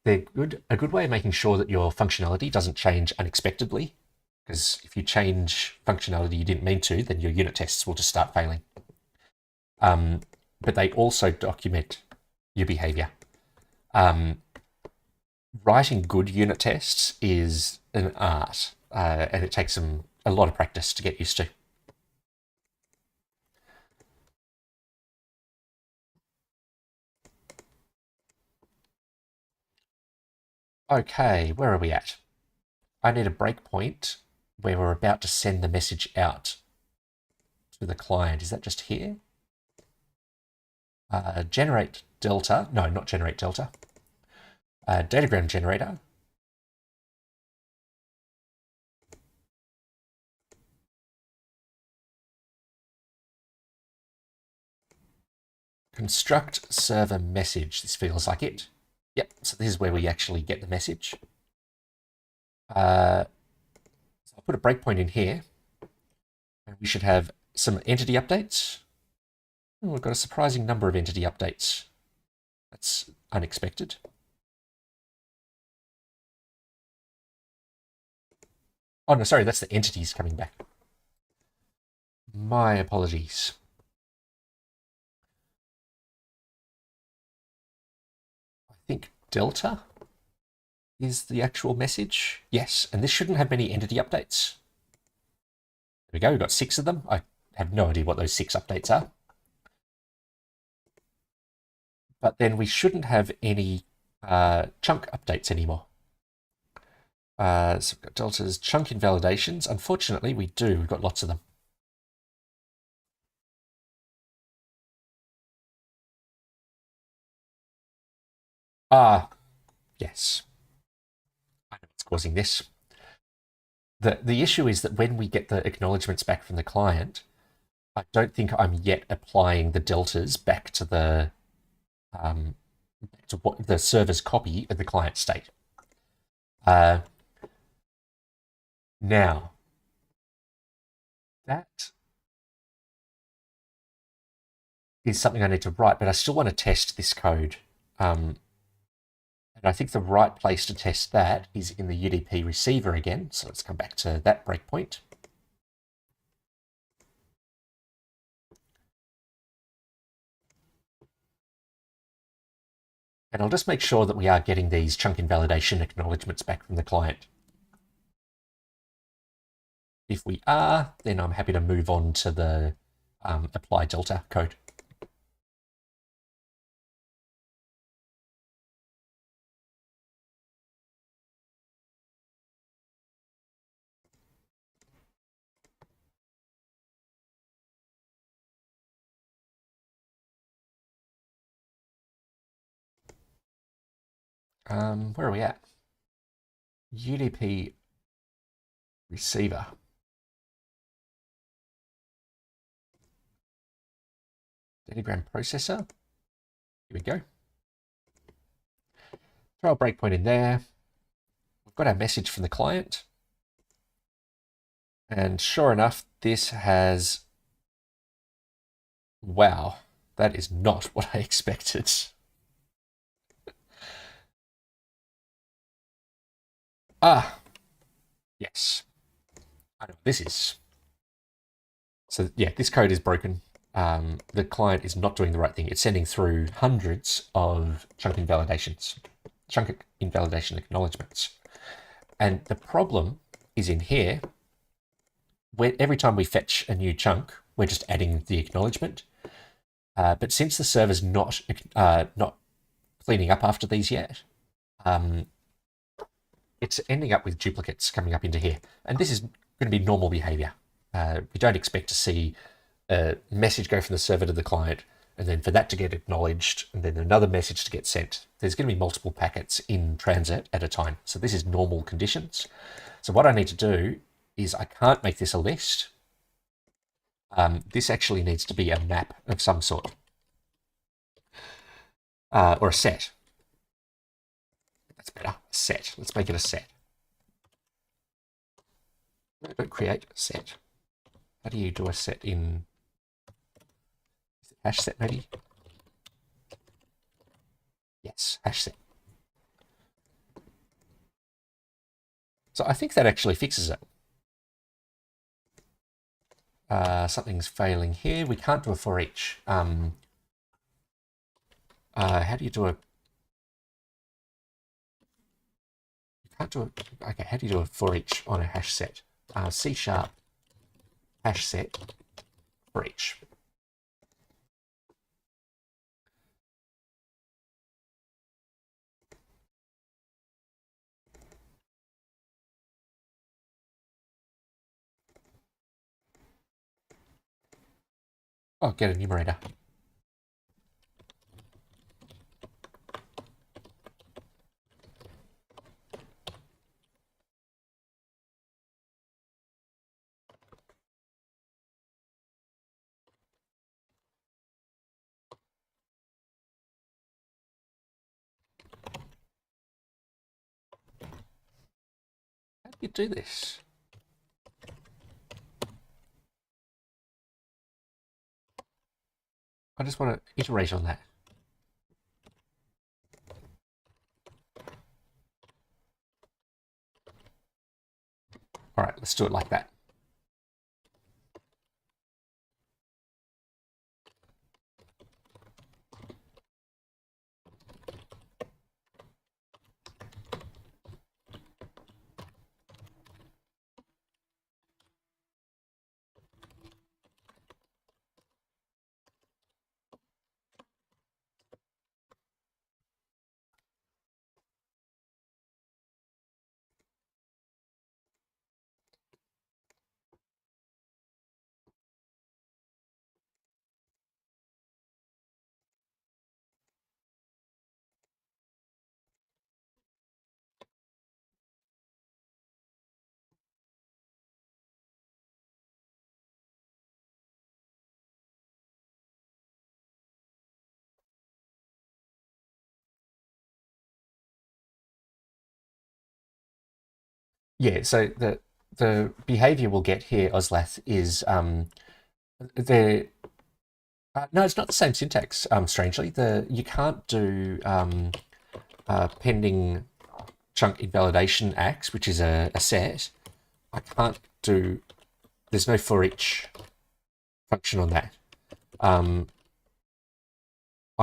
a good way of making sure that your functionality doesn't change unexpectedly. Because if you change functionality you didn't mean to, then your unit tests will just start failing. But they also document your behavior. Writing good unit tests is an art, and it takes a lot of practice to get used to. Okay, where are we at? I need a breakpoint where we're about to send the message out to the client. Is that just here? Generate delta. No, not generate delta. Datagram generator. Construct server message. This feels like it. Yep, so this is where we actually get the message. So I'll put a breakpoint in here. And we should have some entity updates. Oh, we've got a surprising number of entity updates. That's unexpected. Oh, no, sorry, that's the entities coming back. My apologies. I think Delta is the actual message. Yes, and this shouldn't have many entity updates. There we go, we've got 6 of them. I have no idea what those 6 updates are. But then we shouldn't have any chunk updates anymore. So we've got Delta's chunk invalidations. Unfortunately, we do. We've got lots of them. Yes. I know what's causing this. The issue is that when we get the acknowledgements back from the client, I don't think I'm yet applying the deltas back to the what the server's copy of the client state. Now, that is something I need to write, but I still want to test this code. And I think the right place to test that is in the UDP receiver again. So let's come back to that breakpoint. And I'll just make sure that we are getting these chunk invalidation acknowledgements back from the client. If we are, then I'm happy to move on to the apply delta code. Where are we at? UDP receiver. Datagram processor. Here we go. Throw a breakpoint in there. We've got our message from the client. And sure enough, this has... Wow, that is not what I expected. Ah, yes. I know what this is. So yeah, this code is broken. The client is not doing the right thing. It's sending through hundreds of chunk invalidation acknowledgements. And the problem is in here, where every time we fetch a new chunk, we're just adding the acknowledgement. But since the server's not cleaning up after these yet, it's ending up with duplicates coming up into here. And this is going to be normal behavior. We don't expect to see a message go from the server to the client, and then for that to get acknowledged, and then another message to get sent. There's going to be multiple packets in transit at a time. So this is normal conditions. So what I need to do is I can't make this a list. This actually needs to be a map of some sort. Or a set. That's better. A set. Let's make it a set. No, don't create a set. How do you do a set in... Is it hash set maybe? Yes, hash set. So I think that actually fixes it. Something's failing here. We can't do a for each. How do you do a... You can't do a... Okay, how do you do a for each on a hash set? C# hash set for each. Oh, get a numerator. How do you do this? I just want to iterate on that. All right, let's do it like that. Yeah, so the behavior we'll get here, Oslath, is the no, it's not the same syntax. Strangely, you can't do pending chunk invalidation acts, which is a set. I can't do. There's no for each function on that. I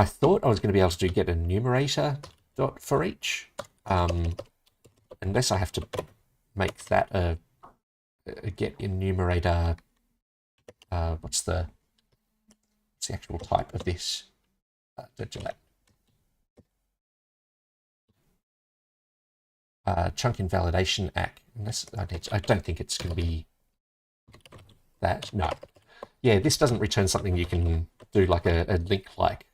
thought I was going to be able to get a numerator dot for each, unless I have to make that a get enumerator. What's the actual type of this? Don't do that. Chunk invalidation act. Unless I don't think it's going to be that. No. Yeah, this doesn't return something you can do like a link like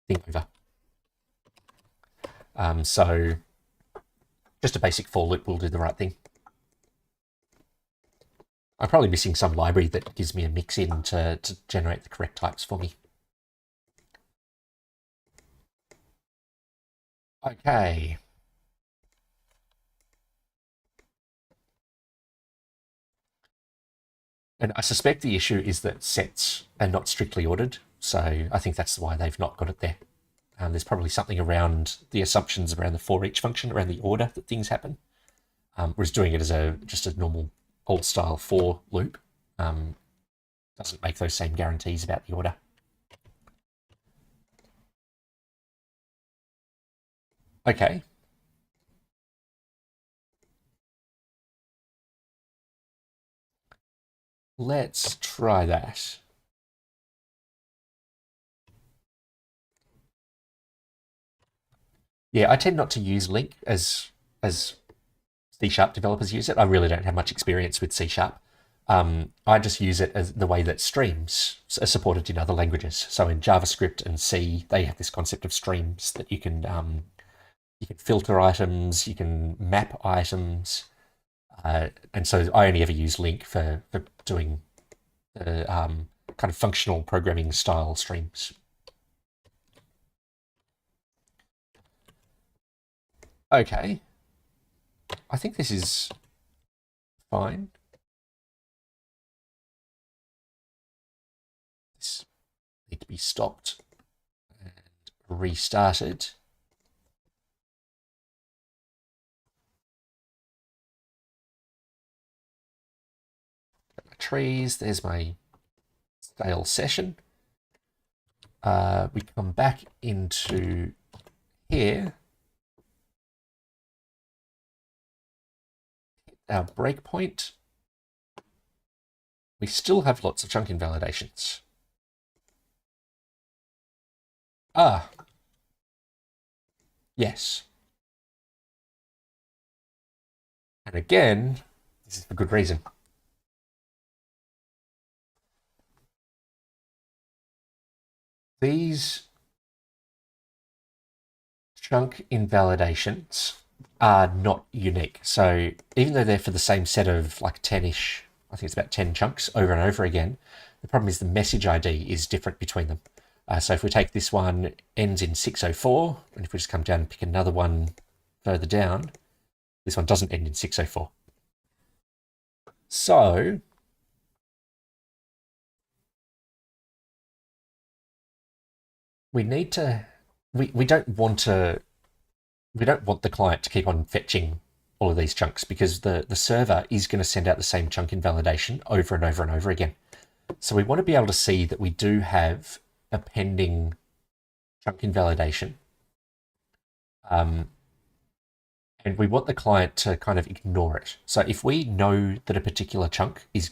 thing over. So just a basic for loop will do the right thing. I'm probably missing some library that gives me a mix in to generate the correct types for me. Okay. And I suspect the issue is that sets are not strictly ordered. So I think that's why they've not got it there. There's probably something around the assumptions around the for each function, around the order that things happen. Whereas doing it as just a normal old style for loop doesn't make those same guarantees about the order. Okay. Let's try that. Yeah, I tend not to use link as C# developers use it. I really don't have much experience with C#. I just use it as the way that streams are supported in other languages. So in JavaScript and C, they have this concept of streams that you can filter items, you can map items, and so I only ever use link for doing the kind of functional programming style streams. Okay, I think this is fine. This needs to be stopped and restarted. Got my trees, there's my stale session. We come back into here. Our breakpoint. We still have lots of chunk invalidations. Ah. Yes. And again, this is for good reason. These chunk invalidations are not unique. So even though they're for the same set of like 10-ish, I think it's about 10 chunks over and over again, the problem is the message ID is different between them. So if we take this one, ends in 604, and if we just come down and pick another one further down, this one doesn't end in 604. So we need to, we don't want the client to keep on fetching all of these chunks because the server is going to send out the same chunk invalidation over and over and over again. So we want to be able to see that we do have a pending chunk invalidation. And we want the client to kind of ignore it. So if we know that a particular chunk is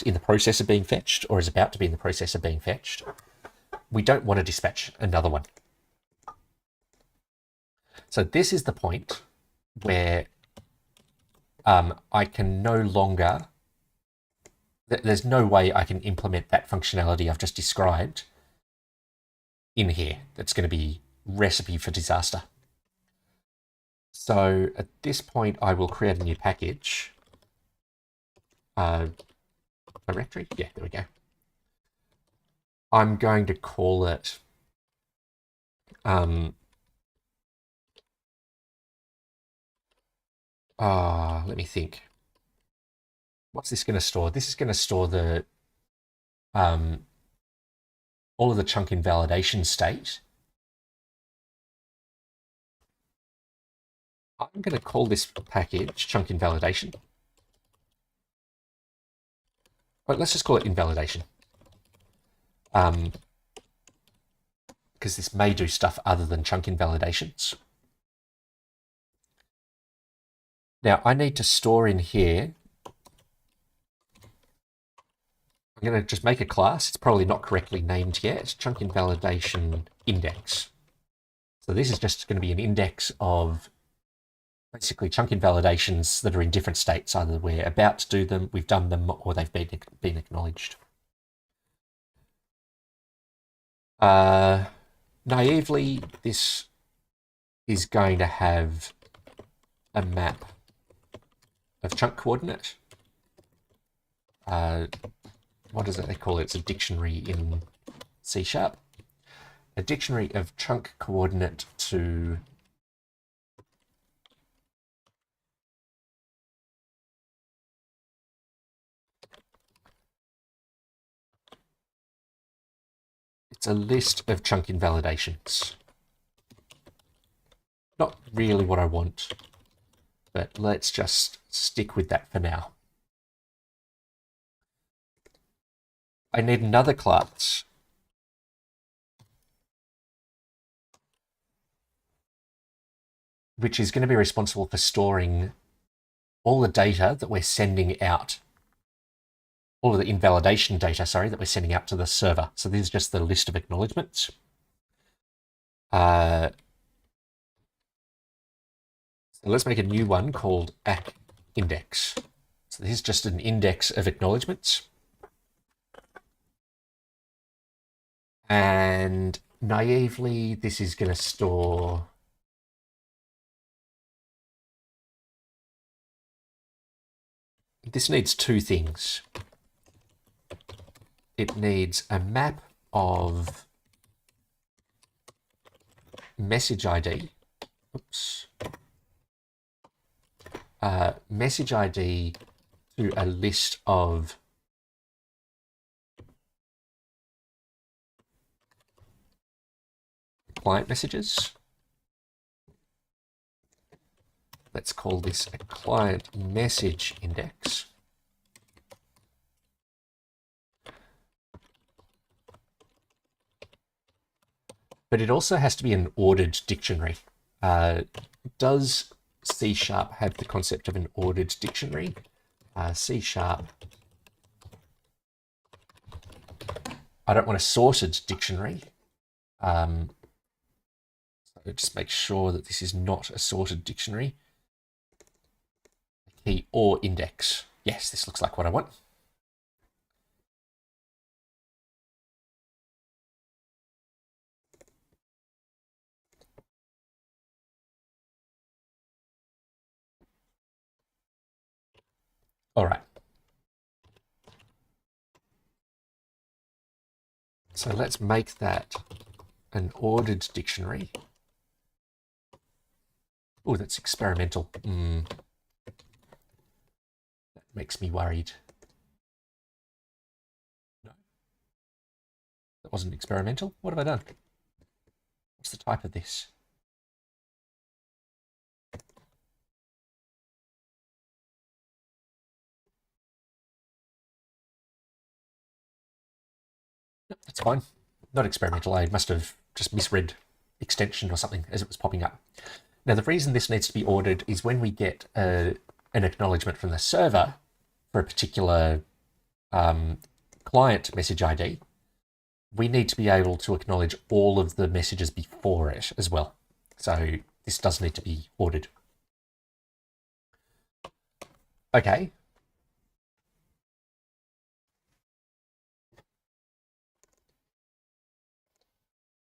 in the process of being fetched or is about to be in the process of being fetched, we don't want to dispatch another one. So this is the point where I can no longer, there's no way I can implement that functionality I've just described in here. That's going to be recipe for disaster. So at this point, I will create a new package. Directory? Yeah, there we go. I'm going to call it let me think. What's this going to store? This is going to store the all of the chunk invalidation state. I'm going to call this package chunk invalidation. But let's just call it invalidation. Because this may do stuff other than chunk invalidations. Now I need to store in here. I'm going to just make a class. It's probably not correctly named yet. It's chunk invalidation index. So this is just going to be an index of basically chunk invalidations that are in different states. Either we're about to do them, we've done them, or they've been acknowledged. Naively, this is going to have a map of chunk coordinate. What is it they call it? It's a dictionary in C#. A dictionary of chunk coordinate to it's a list of chunk invalidations. Not really what I want, but let's just stick with that for now. I need another class which is going to be responsible for storing all the data that we're sending out, all of the invalidation data, sorry, that we're sending out to the server. So this is just the list of acknowledgements. So let's make a new one called index. So this is just an index of acknowledgements. And naively, this is going to store this needs two things. It needs a map of message ID. Oops. Message ID to a list of client messages. Let's call this a client message index. But it also has to be an ordered dictionary. Does C# have the concept of an ordered dictionary? C#. I don't want a sorted dictionary. So just make sure that this is not a sorted dictionary. Key or index. Yes, this looks like what I want. All right. So let's make that an ordered dictionary. Oh, that's experimental. That makes me worried. No, that wasn't experimental. What have I done? What's the type of this? No, that's fine. Not experimental. I must have just misread extension or something as it was popping up. Now, the reason this needs to be ordered is when we get an acknowledgement from the server for a particular client message ID, we need to be able to acknowledge all of the messages before it as well. So this does need to be ordered. Okay.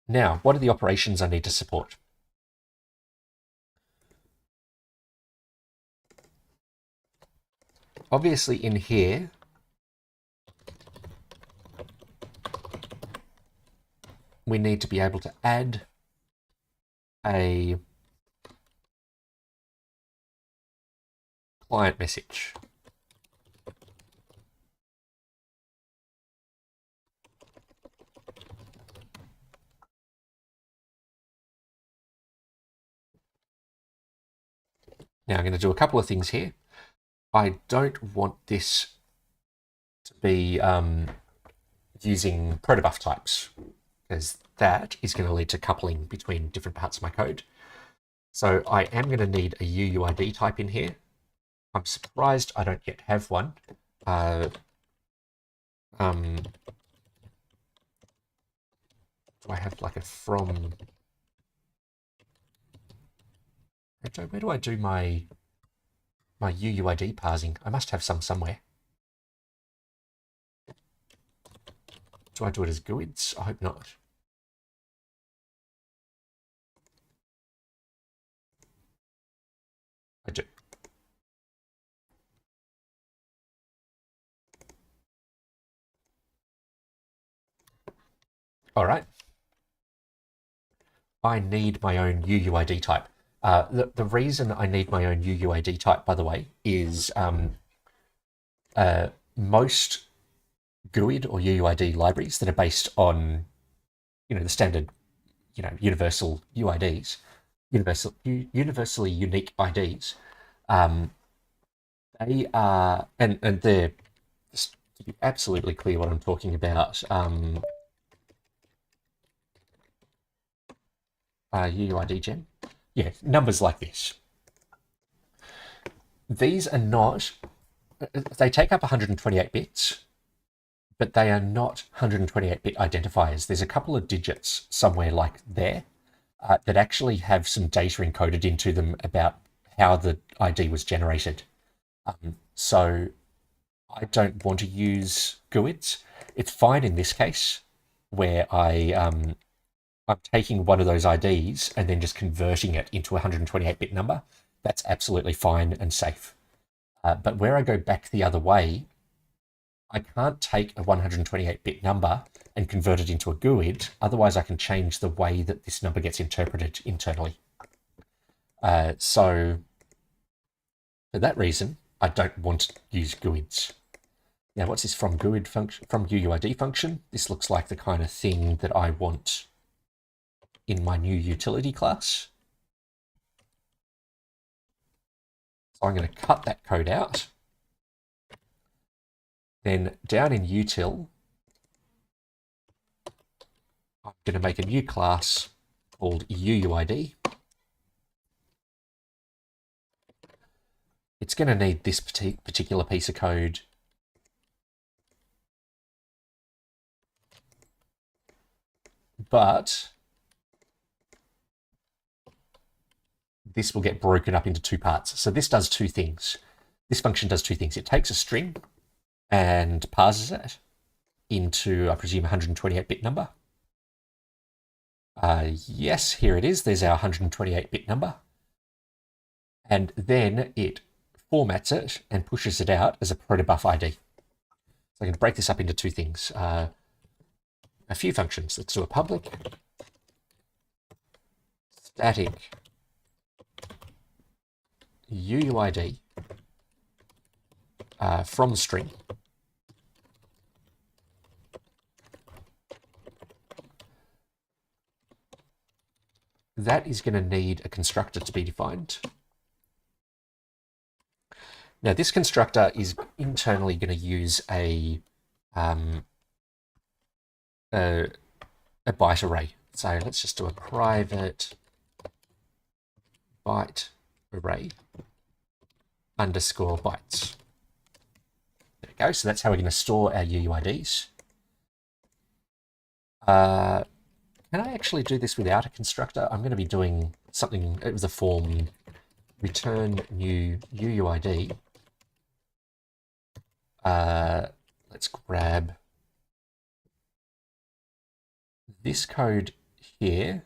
Now, what are the operations I need to support? Obviously in here, we need to be able to add a client message. Now I'm going to do a couple of things here. I don't want this to be using protobuf types, because that is going to lead to coupling between different parts of my code. So I am going to need a UUID type in here. I'm surprised I don't yet have one. Do I have like a from? Where do I do my UUID parsing? I must have some somewhere. Do I do it as GUIDs? I hope not. All right. I need my own UUID type. The reason I need my own UUID type, by the way, is most GUID or UUID libraries that are based on, the standard, universal UIDs, universally unique IDs. They are, and they're, just to be absolutely clear what I'm talking about, UUID gen. Yeah, numbers like this. These are not, they take up 128 bits, but they are not 128-bit identifiers. There's a couple of digits somewhere like there that actually have some data encoded into them about how the ID was generated. So I don't want to use GUIDs. It's fine in this case where I'm taking one of those IDs and then just converting it into a 128-bit number. That's absolutely fine and safe. But where I go back the other way, I can't take a 128-bit number and convert it into a GUID. Otherwise, I can change the way that this number gets interpreted internally. So for that reason, I don't want to use GUIDs. Now, what's this from GUID function, from UUID function? This looks like the kind of thing that I want in my new utility class. So I'm going to cut that code out. Then down in util, I'm going to make a new class called UUID. It's going to need this particular piece of code. But this will get broken up into two parts. So this does two things. This function does two things. It takes a string and parses it into, I presume, a 128-bit number. Yes, here it is. There's our 128-bit number. And then it formats it and pushes it out as a protobuf ID. So I'm going to break this up into two things. A few functions. Let's do a public, static, UUID from string. That is going to need a constructor to be defined. Now, this constructor is internally going to use a byte array. So let's just do a private byte array underscore bytes. There we go. So that's how we're going to store our UUIDs. Can I actually do this without a constructor? I'm going to be doing something, it was a form return new UUID. Let's grab this code here,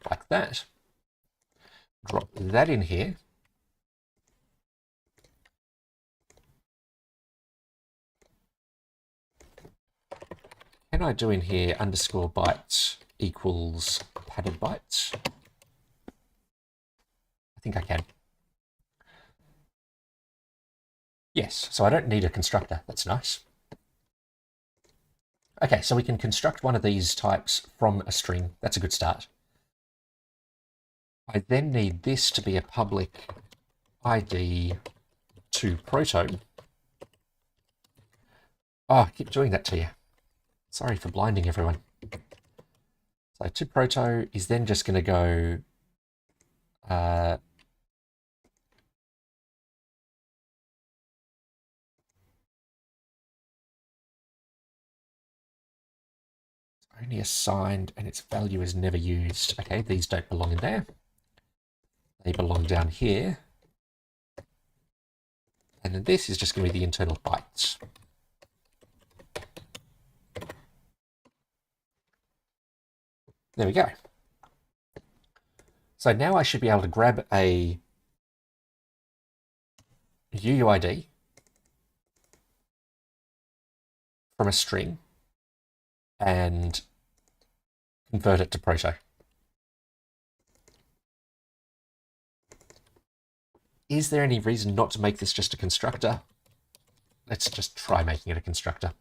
like that. Drop that in here. Can I do in here underscore bytes equals padded bytes? I think I can. Yes, so I don't need a constructor. That's nice. Okay, so we can construct one of these types from a string. That's a good start. I then need this to be a public ID to proto. Oh, I keep doing that to you. Sorry for blinding everyone. So to proto is then just going to go only assigned and its value is never used. Okay, these don't belong in there. They belong down here. And then this is just going to be the internal bytes. There we go. So now I should be able to grab a UUID from a string and convert it to proto. Is there any reason not to make this just a constructor? Let's just try making it a constructor.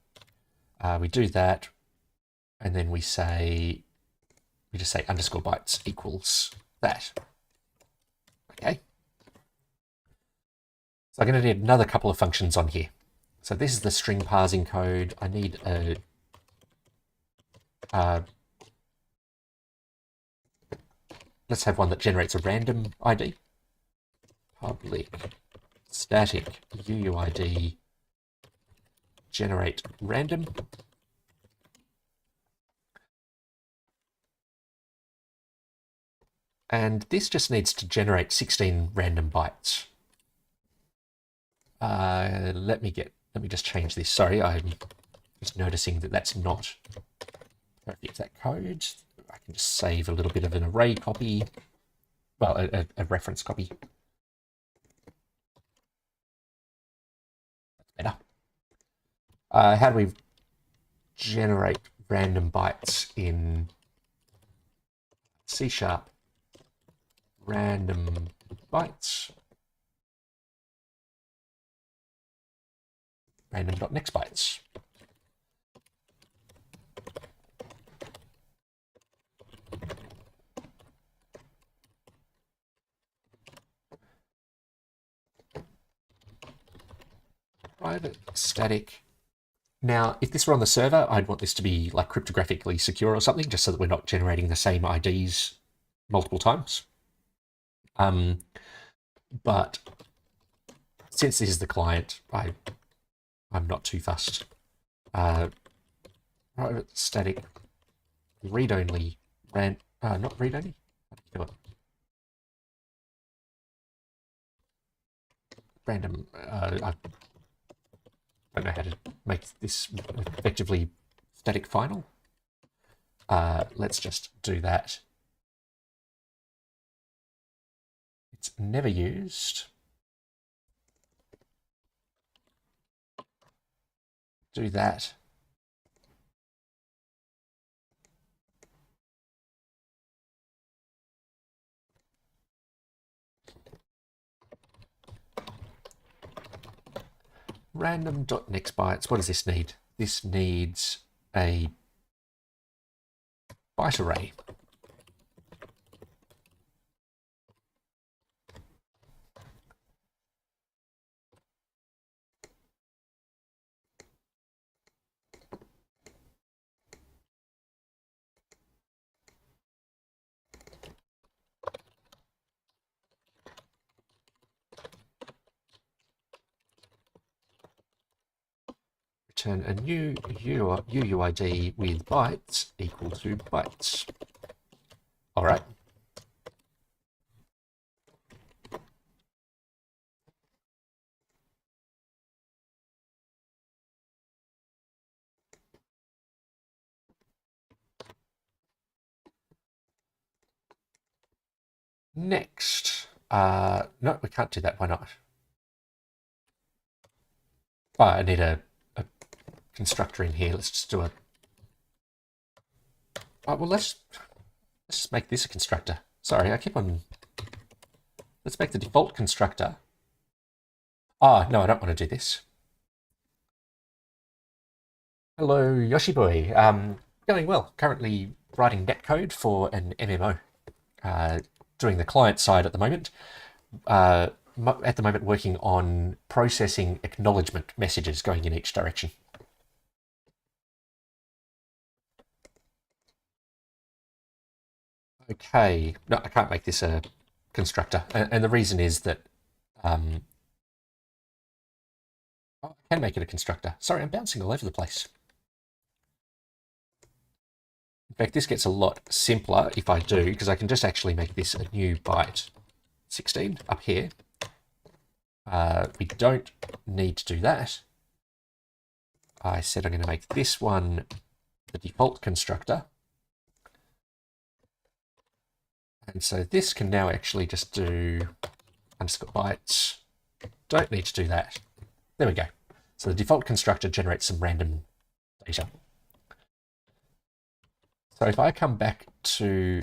We do that, and then we just say underscore bytes equals that. Okay. So I'm going to need another couple of functions on here. So this is the string parsing code. I need a let's have one that generates a random ID. Public static UUID generate random. And this just needs to generate 16 random bytes. Let me just change this. Sorry, I'm just noticing that that's not perfect, that code. I can just save a little bit of an array copy. Well, a reference copy. That's better. How do we generate random bytes in C#? Random bytes. Random.nextbytes. Private static. Now, if this were on the server, I'd want this to be like cryptographically secure or something, just so that we're not generating the same IDs multiple times. But since this is the client, I'm not too fussed. Private static read-only not read-only. How do you do it? Random. I don't know how to make this effectively static final. Let's just do that. It's never used. Do that. Random.nextbytes. What does this need? This needs a byte array. Return a new UUID with bytes equal to bytes. All right. Next, no, we can't do that. Why not? Oh, I need a constructor in here. Let's just do it. Oh, well, let's just make this a constructor. Sorry, I keep on. Let's make the default constructor. Oh, no, I don't want to do this. Hello, Yoshi boy. Going well. Currently writing netcode for an MMO. Doing the client side at the moment. At the moment working on processing acknowledgement messages going in each direction. Okay, no, I can't make this a constructor. And the reason is that I can make it a constructor. Sorry, I'm bouncing all over the place. In fact, this gets a lot simpler if I do, because I can just actually make this a new byte 16 up here. We don't need to do that. I said I'm going to make this one the default constructor. And so this can now actually just do underscore bytes. Don't need to do that. There we go. So the default constructor generates some random later. So if I come back to,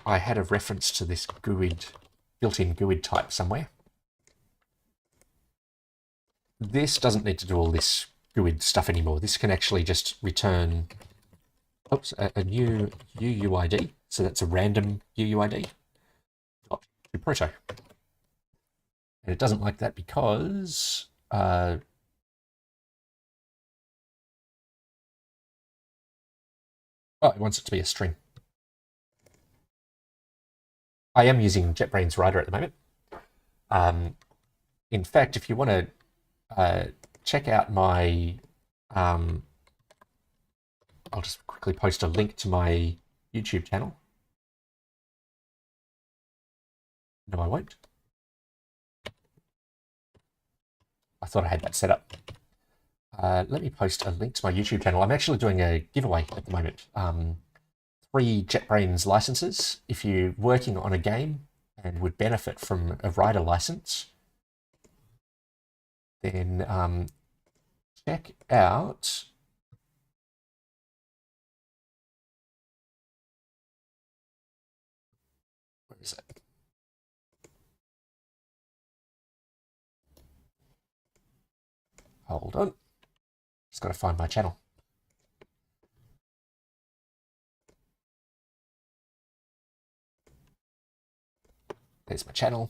I had a reference to this GUID, built-in GUID type somewhere. This doesn't need to do all this GUID stuff anymore. This can actually just return, oops, a new UUID. So that's a random UUID. To proto. And it doesn't like that because oh, it wants it to be a string. I am using JetBrains Writer at the moment. In fact, if you want to check out my, I'll just quickly post a link to my YouTube channel. No, I won't. I thought I had that set up. Let me post a link to my YouTube channel. I'm actually doing a giveaway at the moment. 3 JetBrains licenses. If you're working on a game and would benefit from a writer license, then check out where is it? Hold on. Just got to find my channel. There's my channel.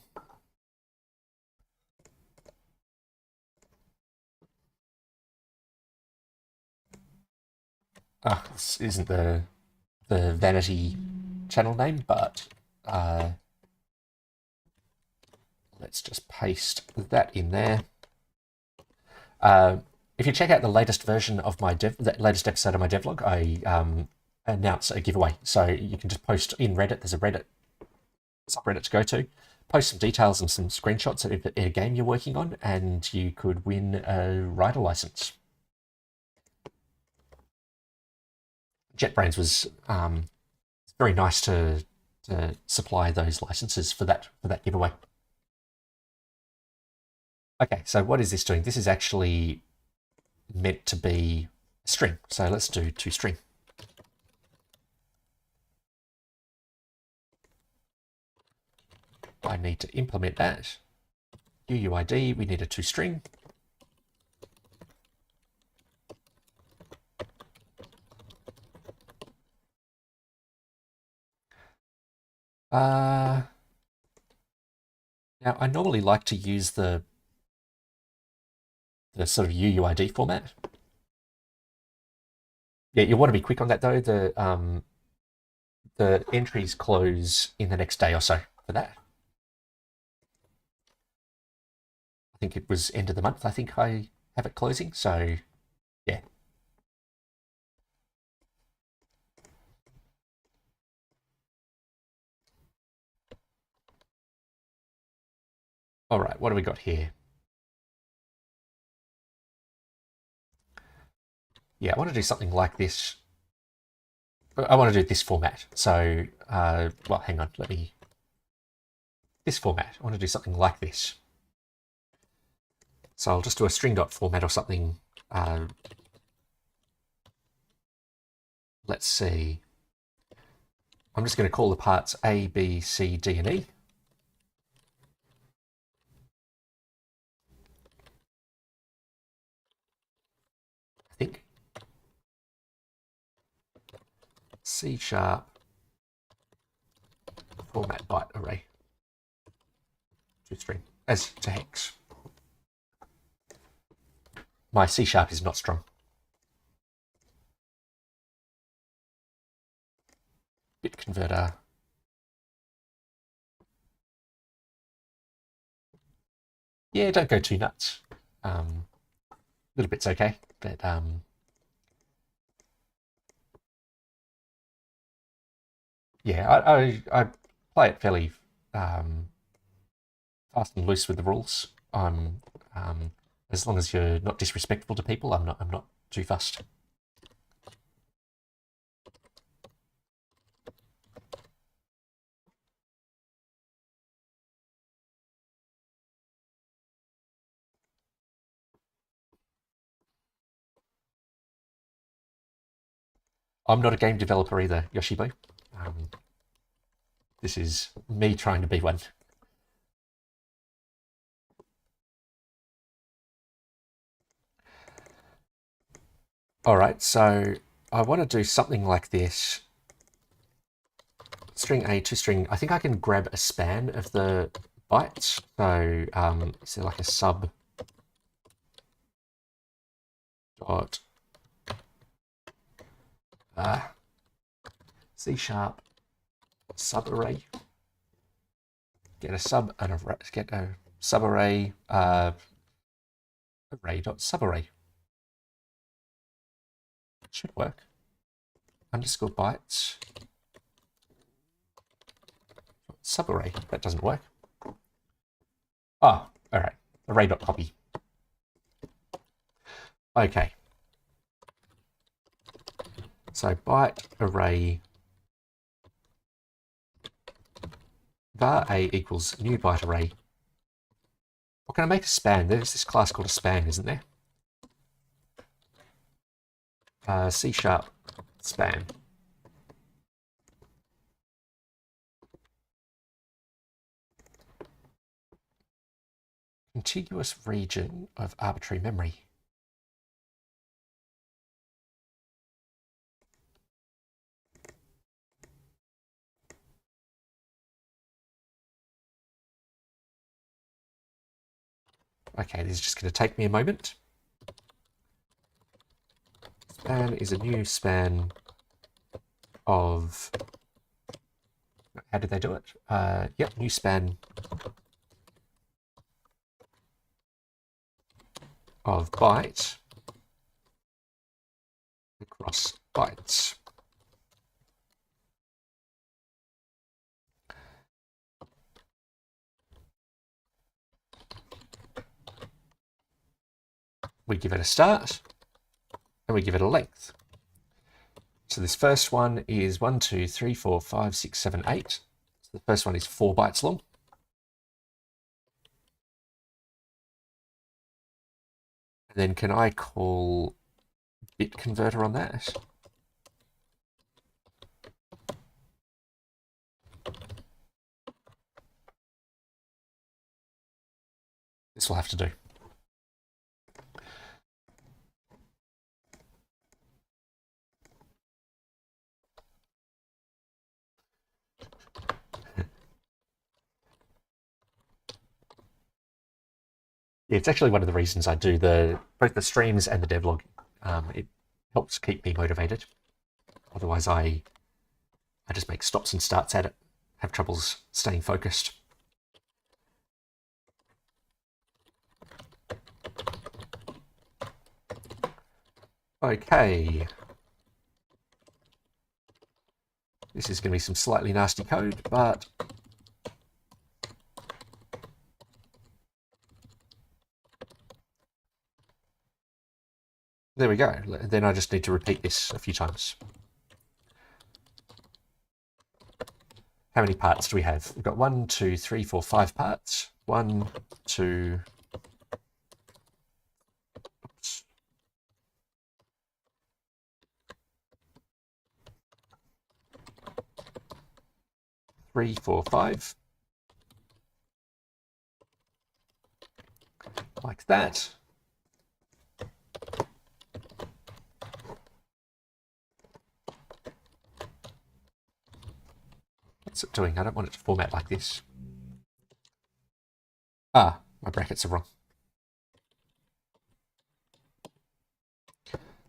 This isn't the vanity channel name, but let's just paste that in there. If you check out the latest version of my the latest episode of my devlog, I announce a giveaway. So you can just post in Reddit. There's a Reddit subreddit to go to. Post some details and some screenshots of a game you're working on, and you could win a writer license. JetBrains was very nice to supply those licenses for that giveaway. Okay, so what is this doing? This is actually meant to be a string. So let's do toString. I need to implement that. UUID, we need a toString. Now, I normally like to use the sort of UUID format. Yeah, you want to be quick on that though. The entries close in the next day or so for that. I think it was end of the month. I think I have it closing. So yeah. All right, what do we got here? Yeah, I want to do something like this. I want to do this format. So, well, hang on, this format. I want to do something like this. So I'll just do a string.format or something. Let's see. I'm just going to call the parts A, B, C, D, and E. I think. C# format byte array to string as to hex. My C# is not strong. Bit converter. Yeah, don't go too nuts. Little bit's okay, but yeah, I play it fairly fast and loose with the rules. As long as you're not disrespectful to people, I'm not too fussed. I'm not a game developer either, Yoshibo. This is me trying to be one. All right, so I want to do something like this. String A to string, I think I can grab a span of the bytes. So, is there like a sub dot C# subarray? Get a subarray array.subarray. Should work. Underscore bytes subarray. That doesn't work. Oh, all right. Array.copy. Okay. So byte array var a equals new byte array. What can I make a span? There's this class called a span, isn't there? C# span. Contiguous region of arbitrary memory. Okay, this is just going to take me a moment. Span is a new span of... How did they do it? Yep, new span of byte across bytes. We give it a start, and we give it a length. So this first one is 1, 2, 3, 4, 5, 6, 7, 8. So the first one is 4 bytes long. And then can I call bit converter on that? This will have to do. Yeah, it's actually one of the reasons I do both the streams and the devlog. It helps keep me motivated. Otherwise, I just make stops and starts at it, have troubles staying focused. Okay. This is going to be some slightly nasty code, but there we go. Then I just need to repeat this a few times. How many parts do we have? We've got 1, 2, 3, 4, 5 parts. 1, 2, oops. 3, 4, 5. Like that. What's it doing? I don't want it to format like this. Ah, my brackets are wrong.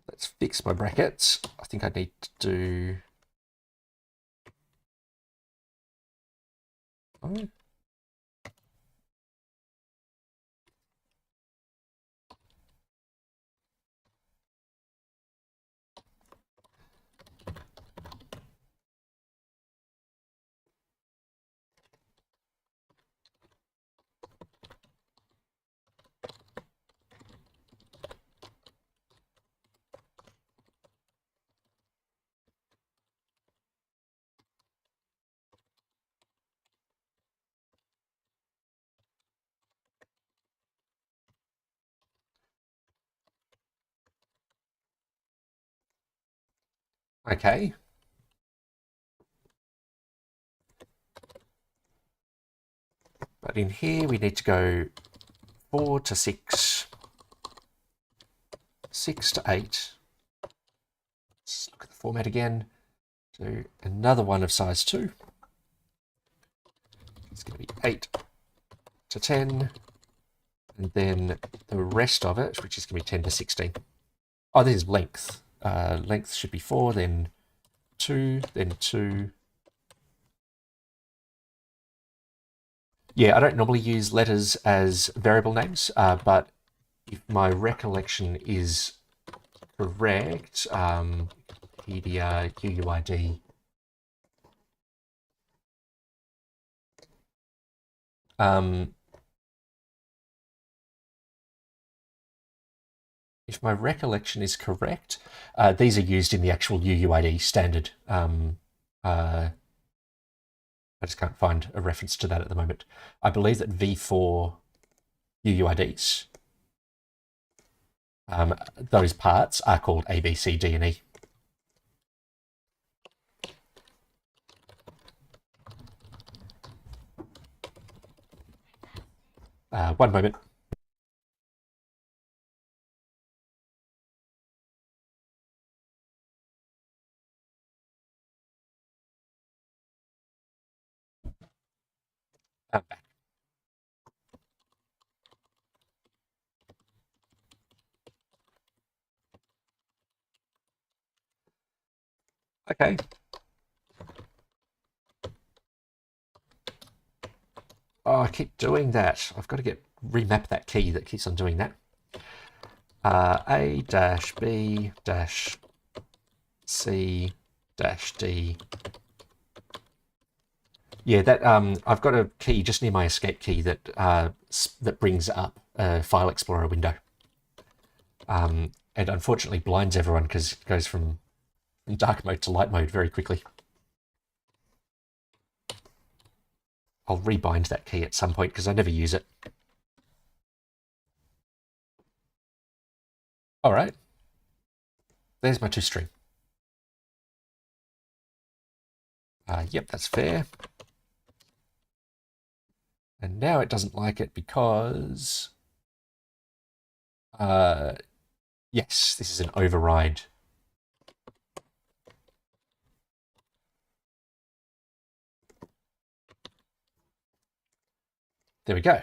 Let's fix my brackets. I think I need to do... Oh. Okay. But in here, we need to go 4 to 6, 6 to 8. Let's look at the format again. So another one of size 2. It's going to be 8 to 10. And then the rest of it, which is going to be 10 to 16. Oh, this is length. Length should be 4, then 2, then 2. Yeah, I don't normally use letters as variable names, but if my recollection is correct, PDR, UUID, if my recollection is correct, these are used in the actual UUID standard. I just can't find a reference to that at the moment. I believe that V4 UUIDs, those parts are called A, B, C, D, and E. One moment. I'm back. Okay. Oh, I keep doing that. I've got to remap that key that keeps on doing that. A dash B dash C dash D. Yeah, that I've got a key just near my escape key that that brings up a File Explorer window, and unfortunately blinds everyone because it goes from dark mode to light mode very quickly. I'll rebind that key at some point because I never use it. All right, there's my toString. Yep, that's fair. And now it doesn't like it because, yes, this is an override. There we go.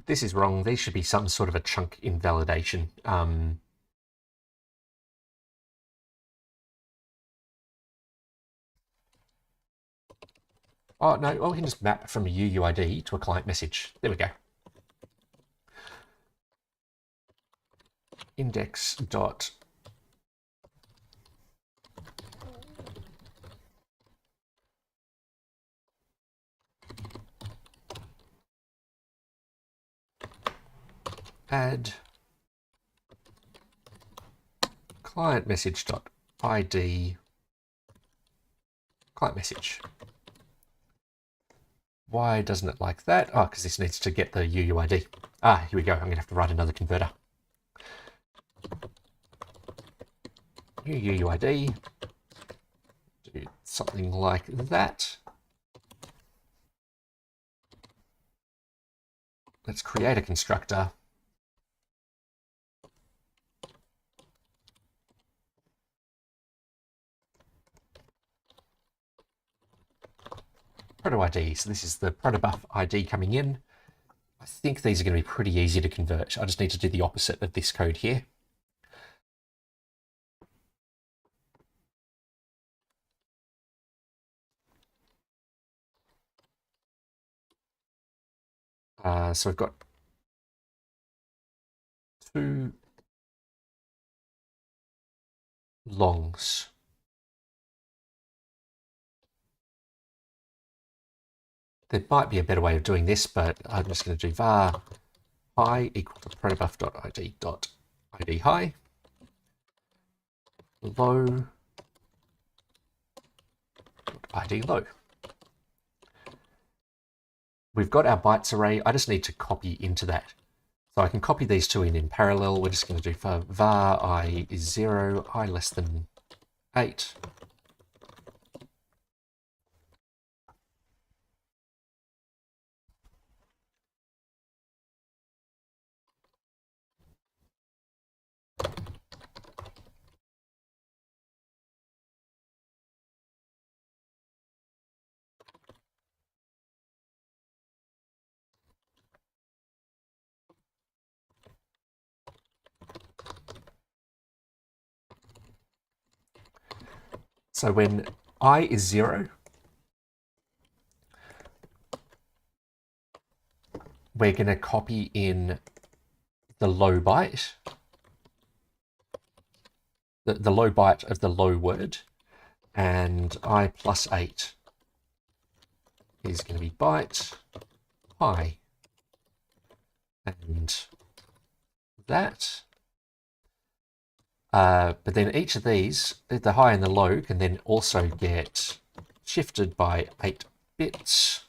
This is wrong. These should be some sort of a chunk invalidation. Oh, no, well, we can just map from a UUID to a client message. There we go. Index dot add client message dot ID client message. Why doesn't it like that? Oh, because this needs to get the UUID. Ah, here we go. I'm going to have to write another converter. New UUID. Do something like that. Let's create a constructor. Proto ID. So this is the protobuf ID coming in. I think these are going to be pretty easy to convert. I just need to do the opposite of this code here. So we've got two longs. There might be a better way of doing this, but I'm just going to do var high equal to protobuf.id high, low id low. We've got our bytes array. I just need to copy into that. So I can copy these two in parallel. We're just going to do for var I is 0, I less than 8. So when I is 0, we're going to copy in the low byte, the low byte of the low word, and I plus 8 is going to be byte high, and that. But then each of these, the high and the low, can then also get shifted by 8 bits.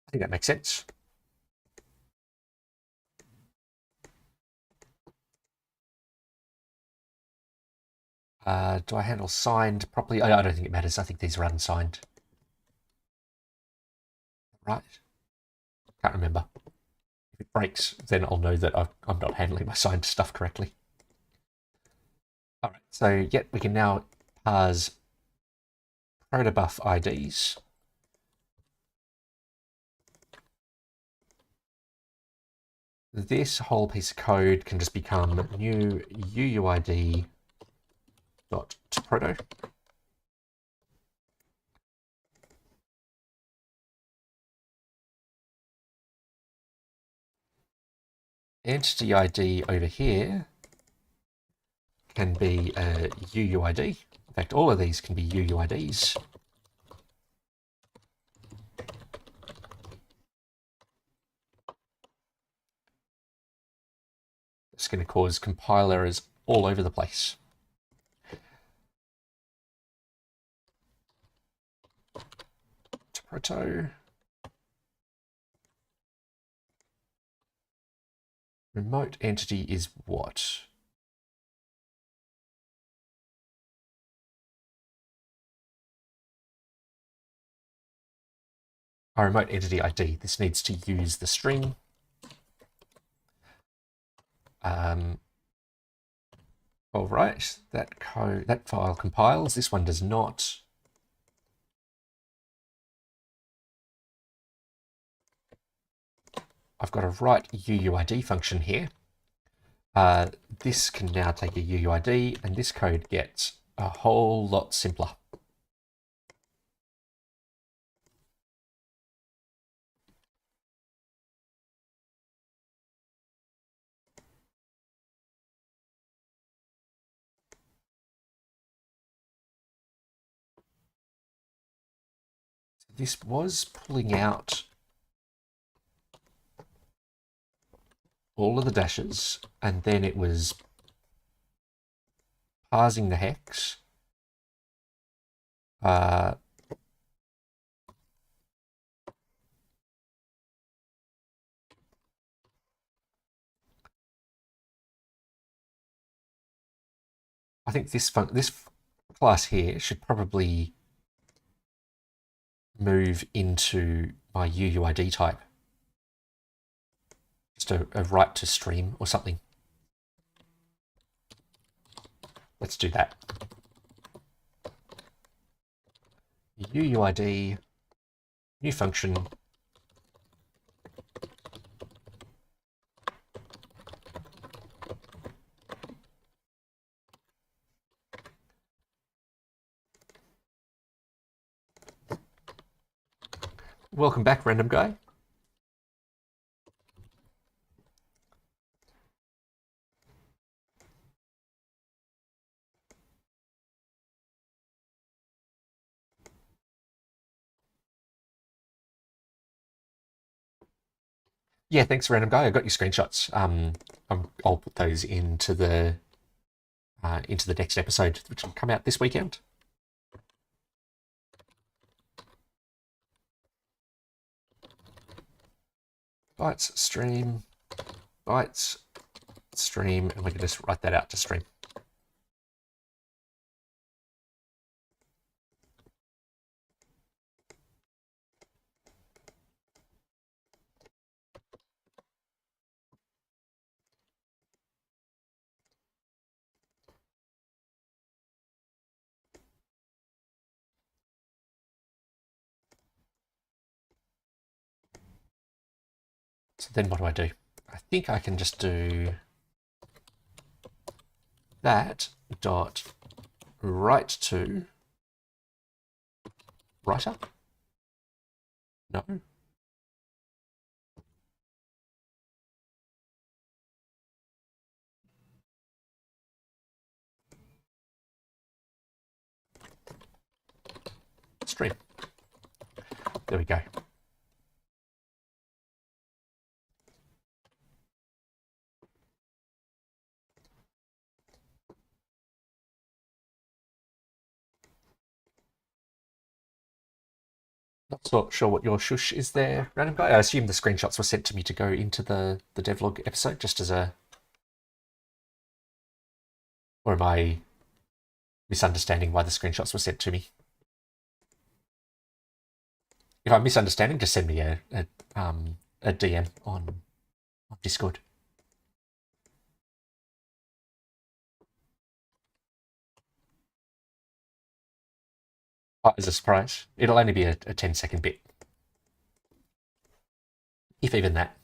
I think that makes sense. Do I handle signed properly? I don't think it matters. I think these are unsigned. Right? Can't remember. If it breaks, then I'll know that I'm not handling my signed stuff correctly. All right, so yet we can now parse protobuf IDs. This whole piece of code can just become new UUID dot proto. Entity ID over here can be a UUID. In fact, all of these can be UUIDs. It's going to cause compiler errors all over the place. Proto. Remote entity is what? Our remote entity ID. This needs to use the string. All right, that file compiles. This one does not. I've got a write UUID function here. This can now take a UUID, and this code gets a whole lot simpler. This was pulling out all of the dashes, and then it was parsing the hex. I think this class here should probably move into my UUID type. Just a write to stream or something. Let's do that. UUID, new function. Welcome back, random guy. Yeah, thanks, random guy. I got your screenshots. I'll put those into the next episode, which will come out this weekend. Bytes stream, bytes stream, and we can just write that out to stream. So then what do? I think I can just do that dot write to writer. No. Stream. There we go. Not sure what your shush is there, random guy. I assume the screenshots were sent to me to go into the devlog episode, just as a... Or am I misunderstanding why the screenshots were sent to me? If I'm misunderstanding, just send me a DM on Discord. Oh, as a surprise, it'll only be a 10-second bit, if even that.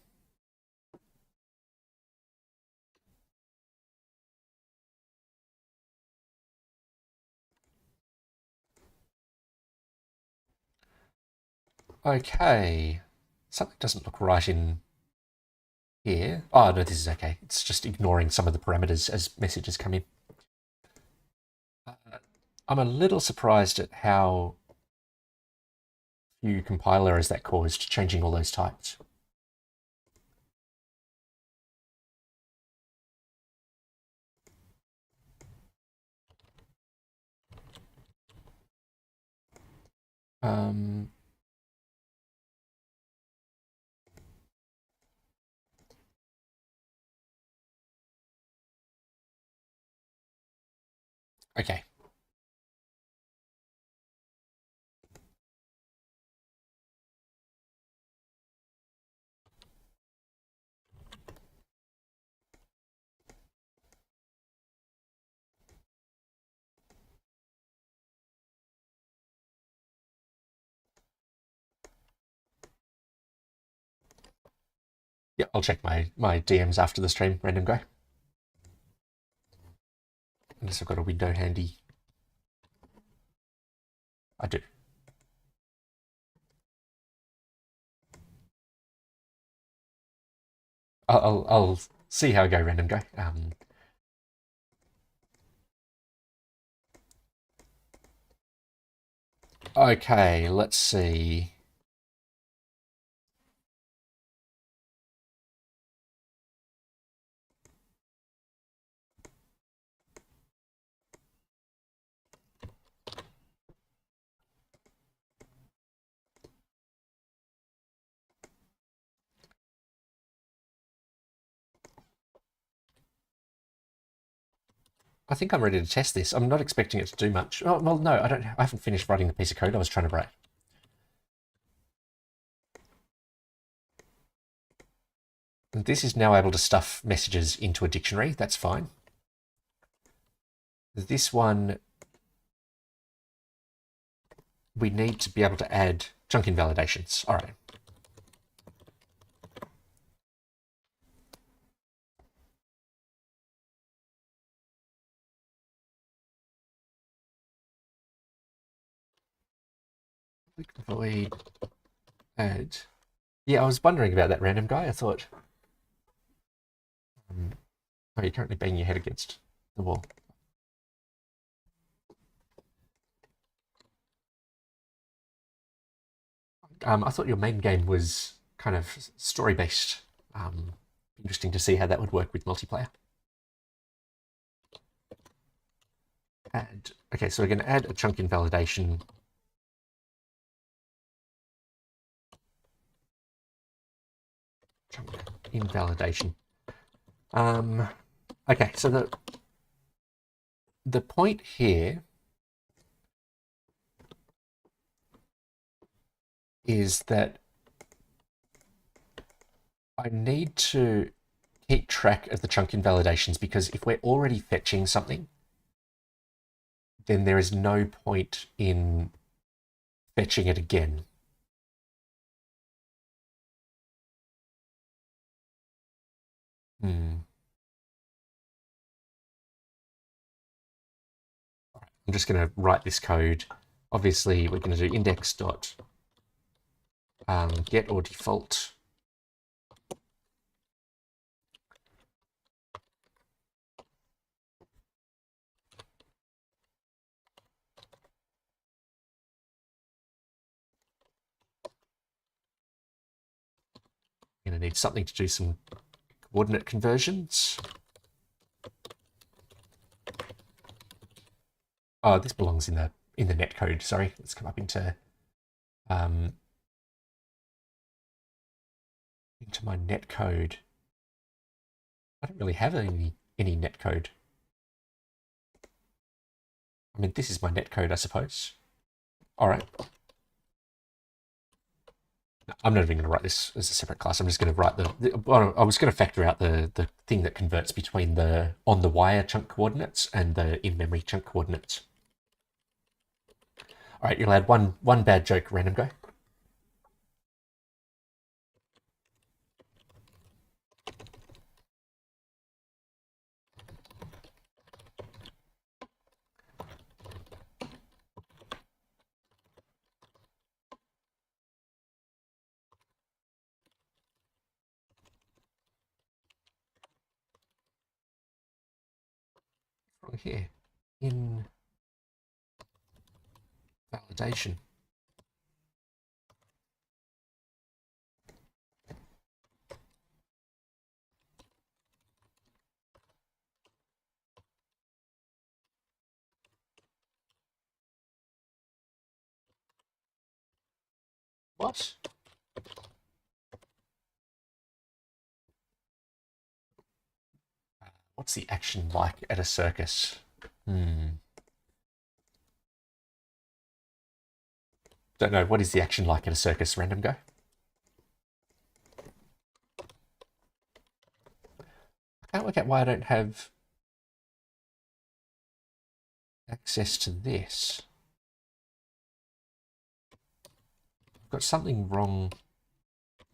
Okay, something doesn't look right in here. Oh no, this is okay. It's just ignoring some of the parameters as messages come in. I'm a little surprised at how few compiler errors that caused, changing all those types. Okay. Yeah, I'll check my DMs after the stream, random guy. Unless I've got a window handy. I do. I'll see how I go, random guy. Okay, let's see. I think I'm ready to test this. I'm not expecting it to do much. Oh, well, no, I haven't finished writing the piece of code I was trying to write. And this is now able to stuff messages into a dictionary. That's fine. This one, we need to be able to add chunk invalidations. All right. Void add. Yeah, I was wondering about that random guy. I thought, oh, you're currently banging your head against the wall. I thought your main game was kind of story-based. Interesting to see how that would work with multiplayer. Add. Okay, so we're going to add a chunk invalidation. Chunk invalidation. Okay, so the point here is that I need to keep track of the chunk invalidations, because if we're already fetching something, then there is no point in fetching it again. I'm just going to write this code. Obviously, we're going to do index dot get or default. Going to need something to do some coordinate conversions. Oh, this belongs in the netcode. Sorry, let's come up into my netcode. I don't really have any netcode. I mean, this is my netcode, I suppose. All right. I'm not even going to write this as a separate class. I'm just going to write I was going to factor out the thing that converts between the on the wire chunk coordinates and the in memory chunk coordinates. All right, you'll add one bad joke random go. Wrong here. In validation. What? What's the action like at a circus? Don't know. What is the action like at a circus? Random go. I can't work out why I don't have access to this. I've got something wrong.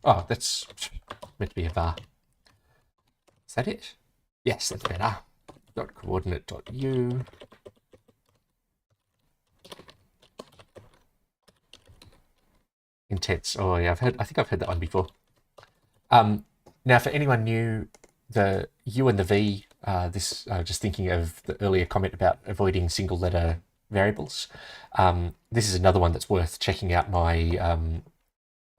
Oh, that's meant to be a var. Is that it? Yes, that's better. Dot coordinate dot u. Intense. Oh yeah, I think I've heard that one before. Now, for anyone new, the U and the V, just thinking of the earlier comment about avoiding single letter variables. This is another one that's worth checking out my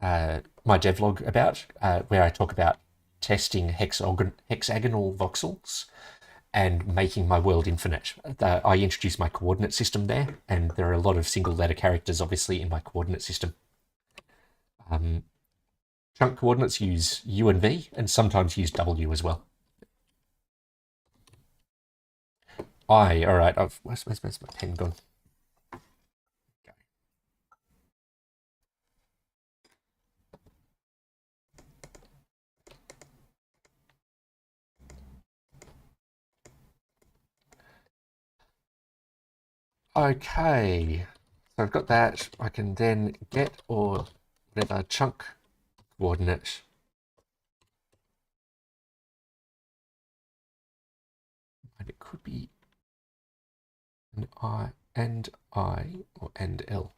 my devlog about, where I talk about testing hexagonal voxels and making my world infinite. I introduced my coordinate system there, and there are a lot of single letter characters, obviously, in my coordinate system. Chunk coordinates use U and V, and sometimes use W as well. All right, where's my pen gone? Okay, so I've got that. I can then get or whatever chunk coordinate. And it could be an I or and L.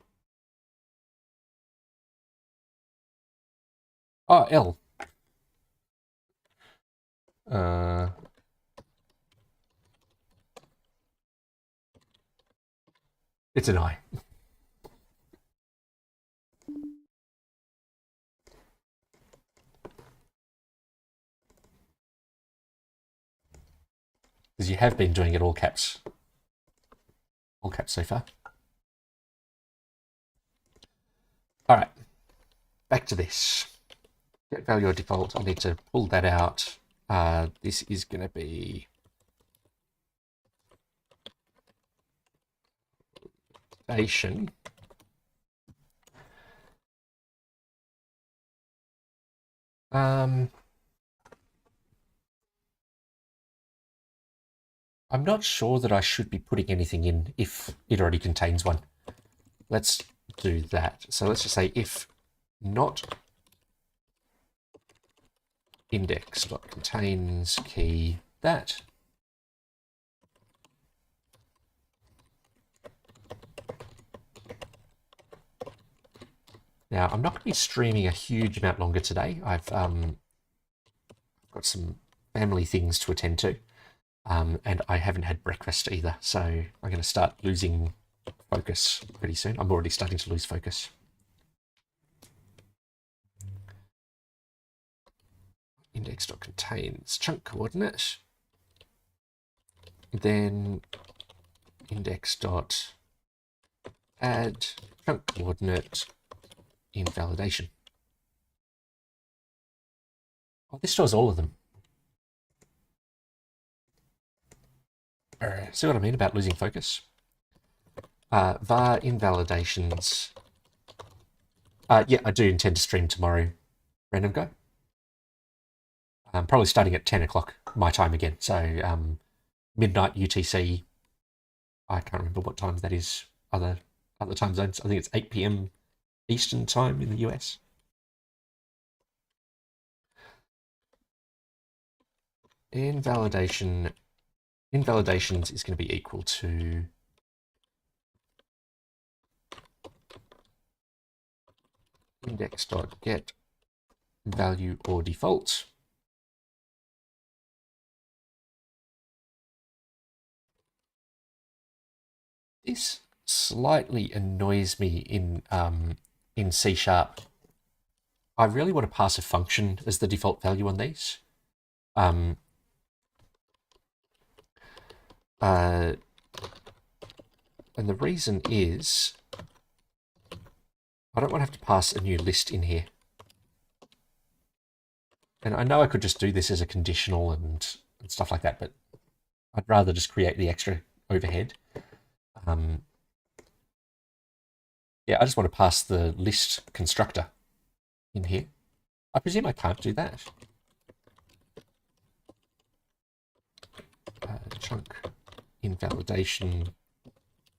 Oh, L. Uh, it's an I. Because you have been doing it all caps. All caps so far. All right, back to this. Get value or default. I need to pull that out. This is going to be station. I'm not sure that I should be putting anything in if it already contains one. Let's do that. So let's just say if not index.contains key that. Now, I'm not going to be streaming a huge amount longer today. I've got some family things to attend to, and I haven't had breakfast either. So I'm going to start losing focus pretty soon. I'm already starting to lose focus. Index.contains chunk coordinate. Then index.add chunk coordinate invalidation. Oh, this stores all of them. See what I mean about losing focus? Var invalidations. Yeah, I do intend to stream tomorrow. Random go. I'm probably starting at 10 o'clock my time again. So midnight UTC. I can't remember what times that is. Other time zones. I think it's 8 p.m. Eastern time in the US. Invalidations is going to be equal to index.get value or default. This slightly annoys me in C#. I really want to pass a function as the default value on these. And the reason is I don't want to have to pass a new list in here. And I know I could just do this as a conditional and stuff like that, but I'd rather just create the extra overhead. Yeah, I just want to pass the list constructor in here. I presume I can't do that. Chunk invalidation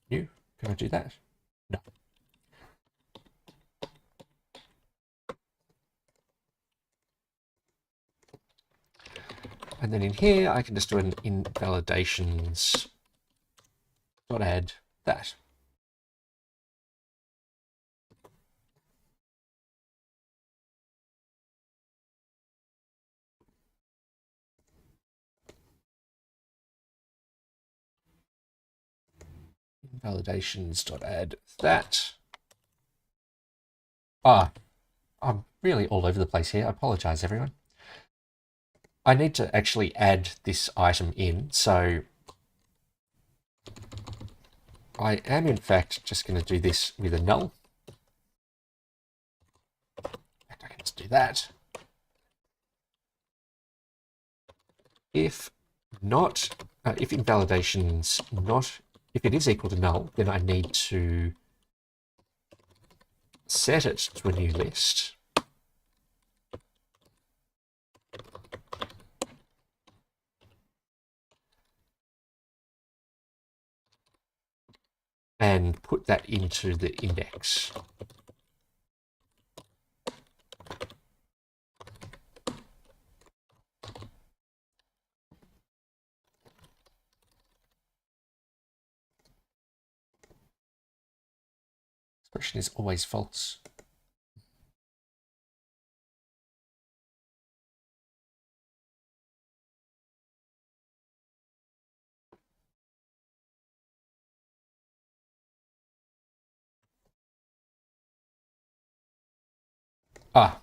new. Can I do that? No. And then in here, I can just do an invalidations dot add that. Invalidations dot add that. I'm really all over the place here. I apologize, everyone. I need to actually add this item in, so I am in fact just going to do this with a null. In fact, I can just do that. If not, if invalidations not, if it is equal to null, then I need to set it to a new list. And put that into the index. Expression is always false. Ah.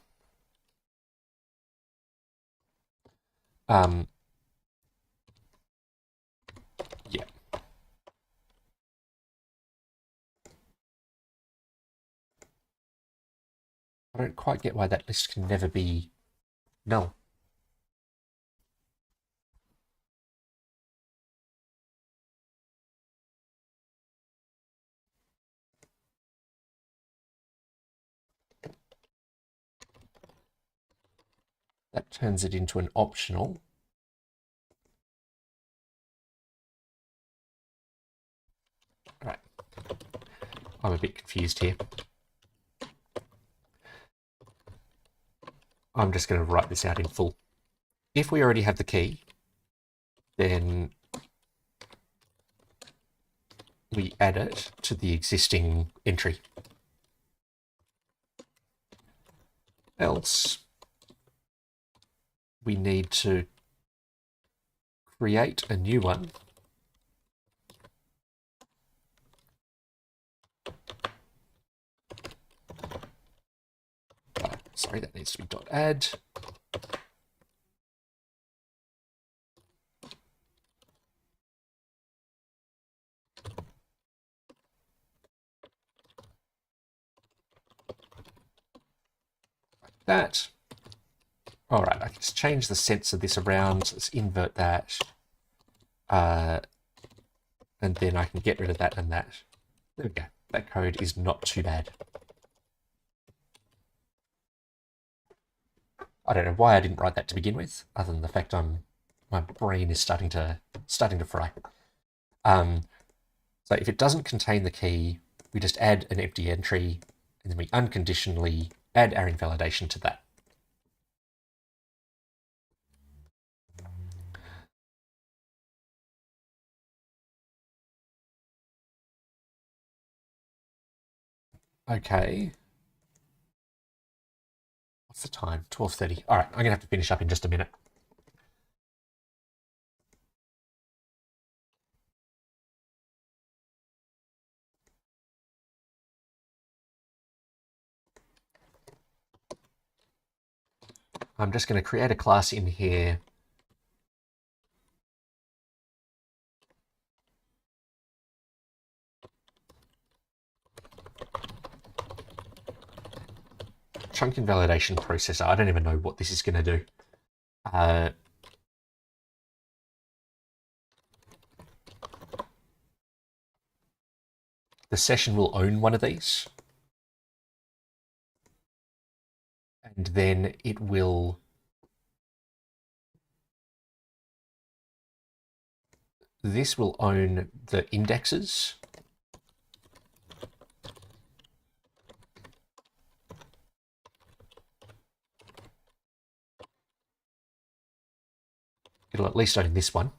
Yeah. I don't quite get why that list can never be null. That turns it into an optional. All right. I'm a bit confused here. I'm just going to write this out in full. If we already have the key, then we add it to the existing entry. Else, we need to create a new one. Sorry, that needs to be .add. Like that. All right, I can just change the sense of this around. Let's invert that. And then I can get rid of that and that. There we go. That code is not too bad. I don't know why I didn't write that to begin with, other than the fact my brain is starting to fry. So if it doesn't contain the key, we just add an empty entry, and then we unconditionally add our invalidation to that. Okay. What's the time? 12:30. All right, I'm going to have to finish up in just a minute. I'm just going to create a class in here. Chunk invalidation processor. I don't even know what this is going to do. The session will own one of these. And then it will this will own the indexes. It'll at least own this one.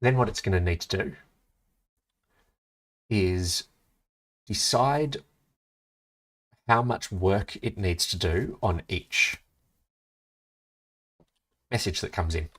Then what it's going to need to do is decide how much work it needs to do on each message that comes in.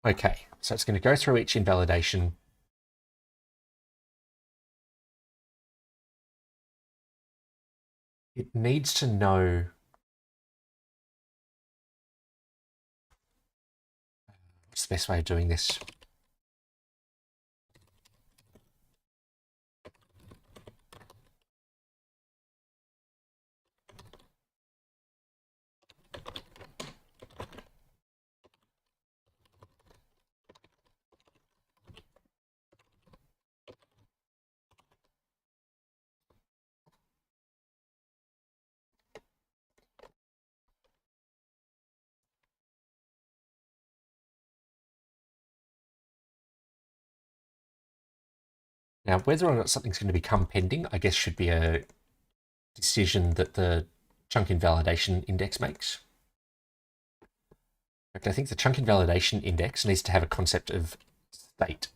Okay, so it's going to go through each invalidation. It needs to know what's the best way of doing this. Now, whether or not something's going to become pending, I guess should be a decision that the chunk invalidation index makes. In fact, I think the chunk invalidation index needs to have a concept of state.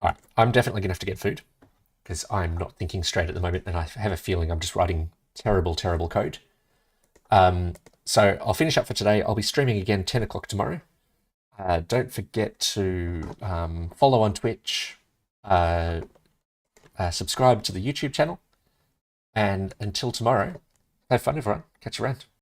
All right, I'm definitely going to have to get food because I'm not thinking straight at the moment, and I have a feeling I'm just writing terrible, terrible code. So I'll finish up for today. I'll be streaming again 10 o'clock tomorrow. Don't forget to follow on Twitch, subscribe to the YouTube channel, and until tomorrow, have fun everyone. Catch you around.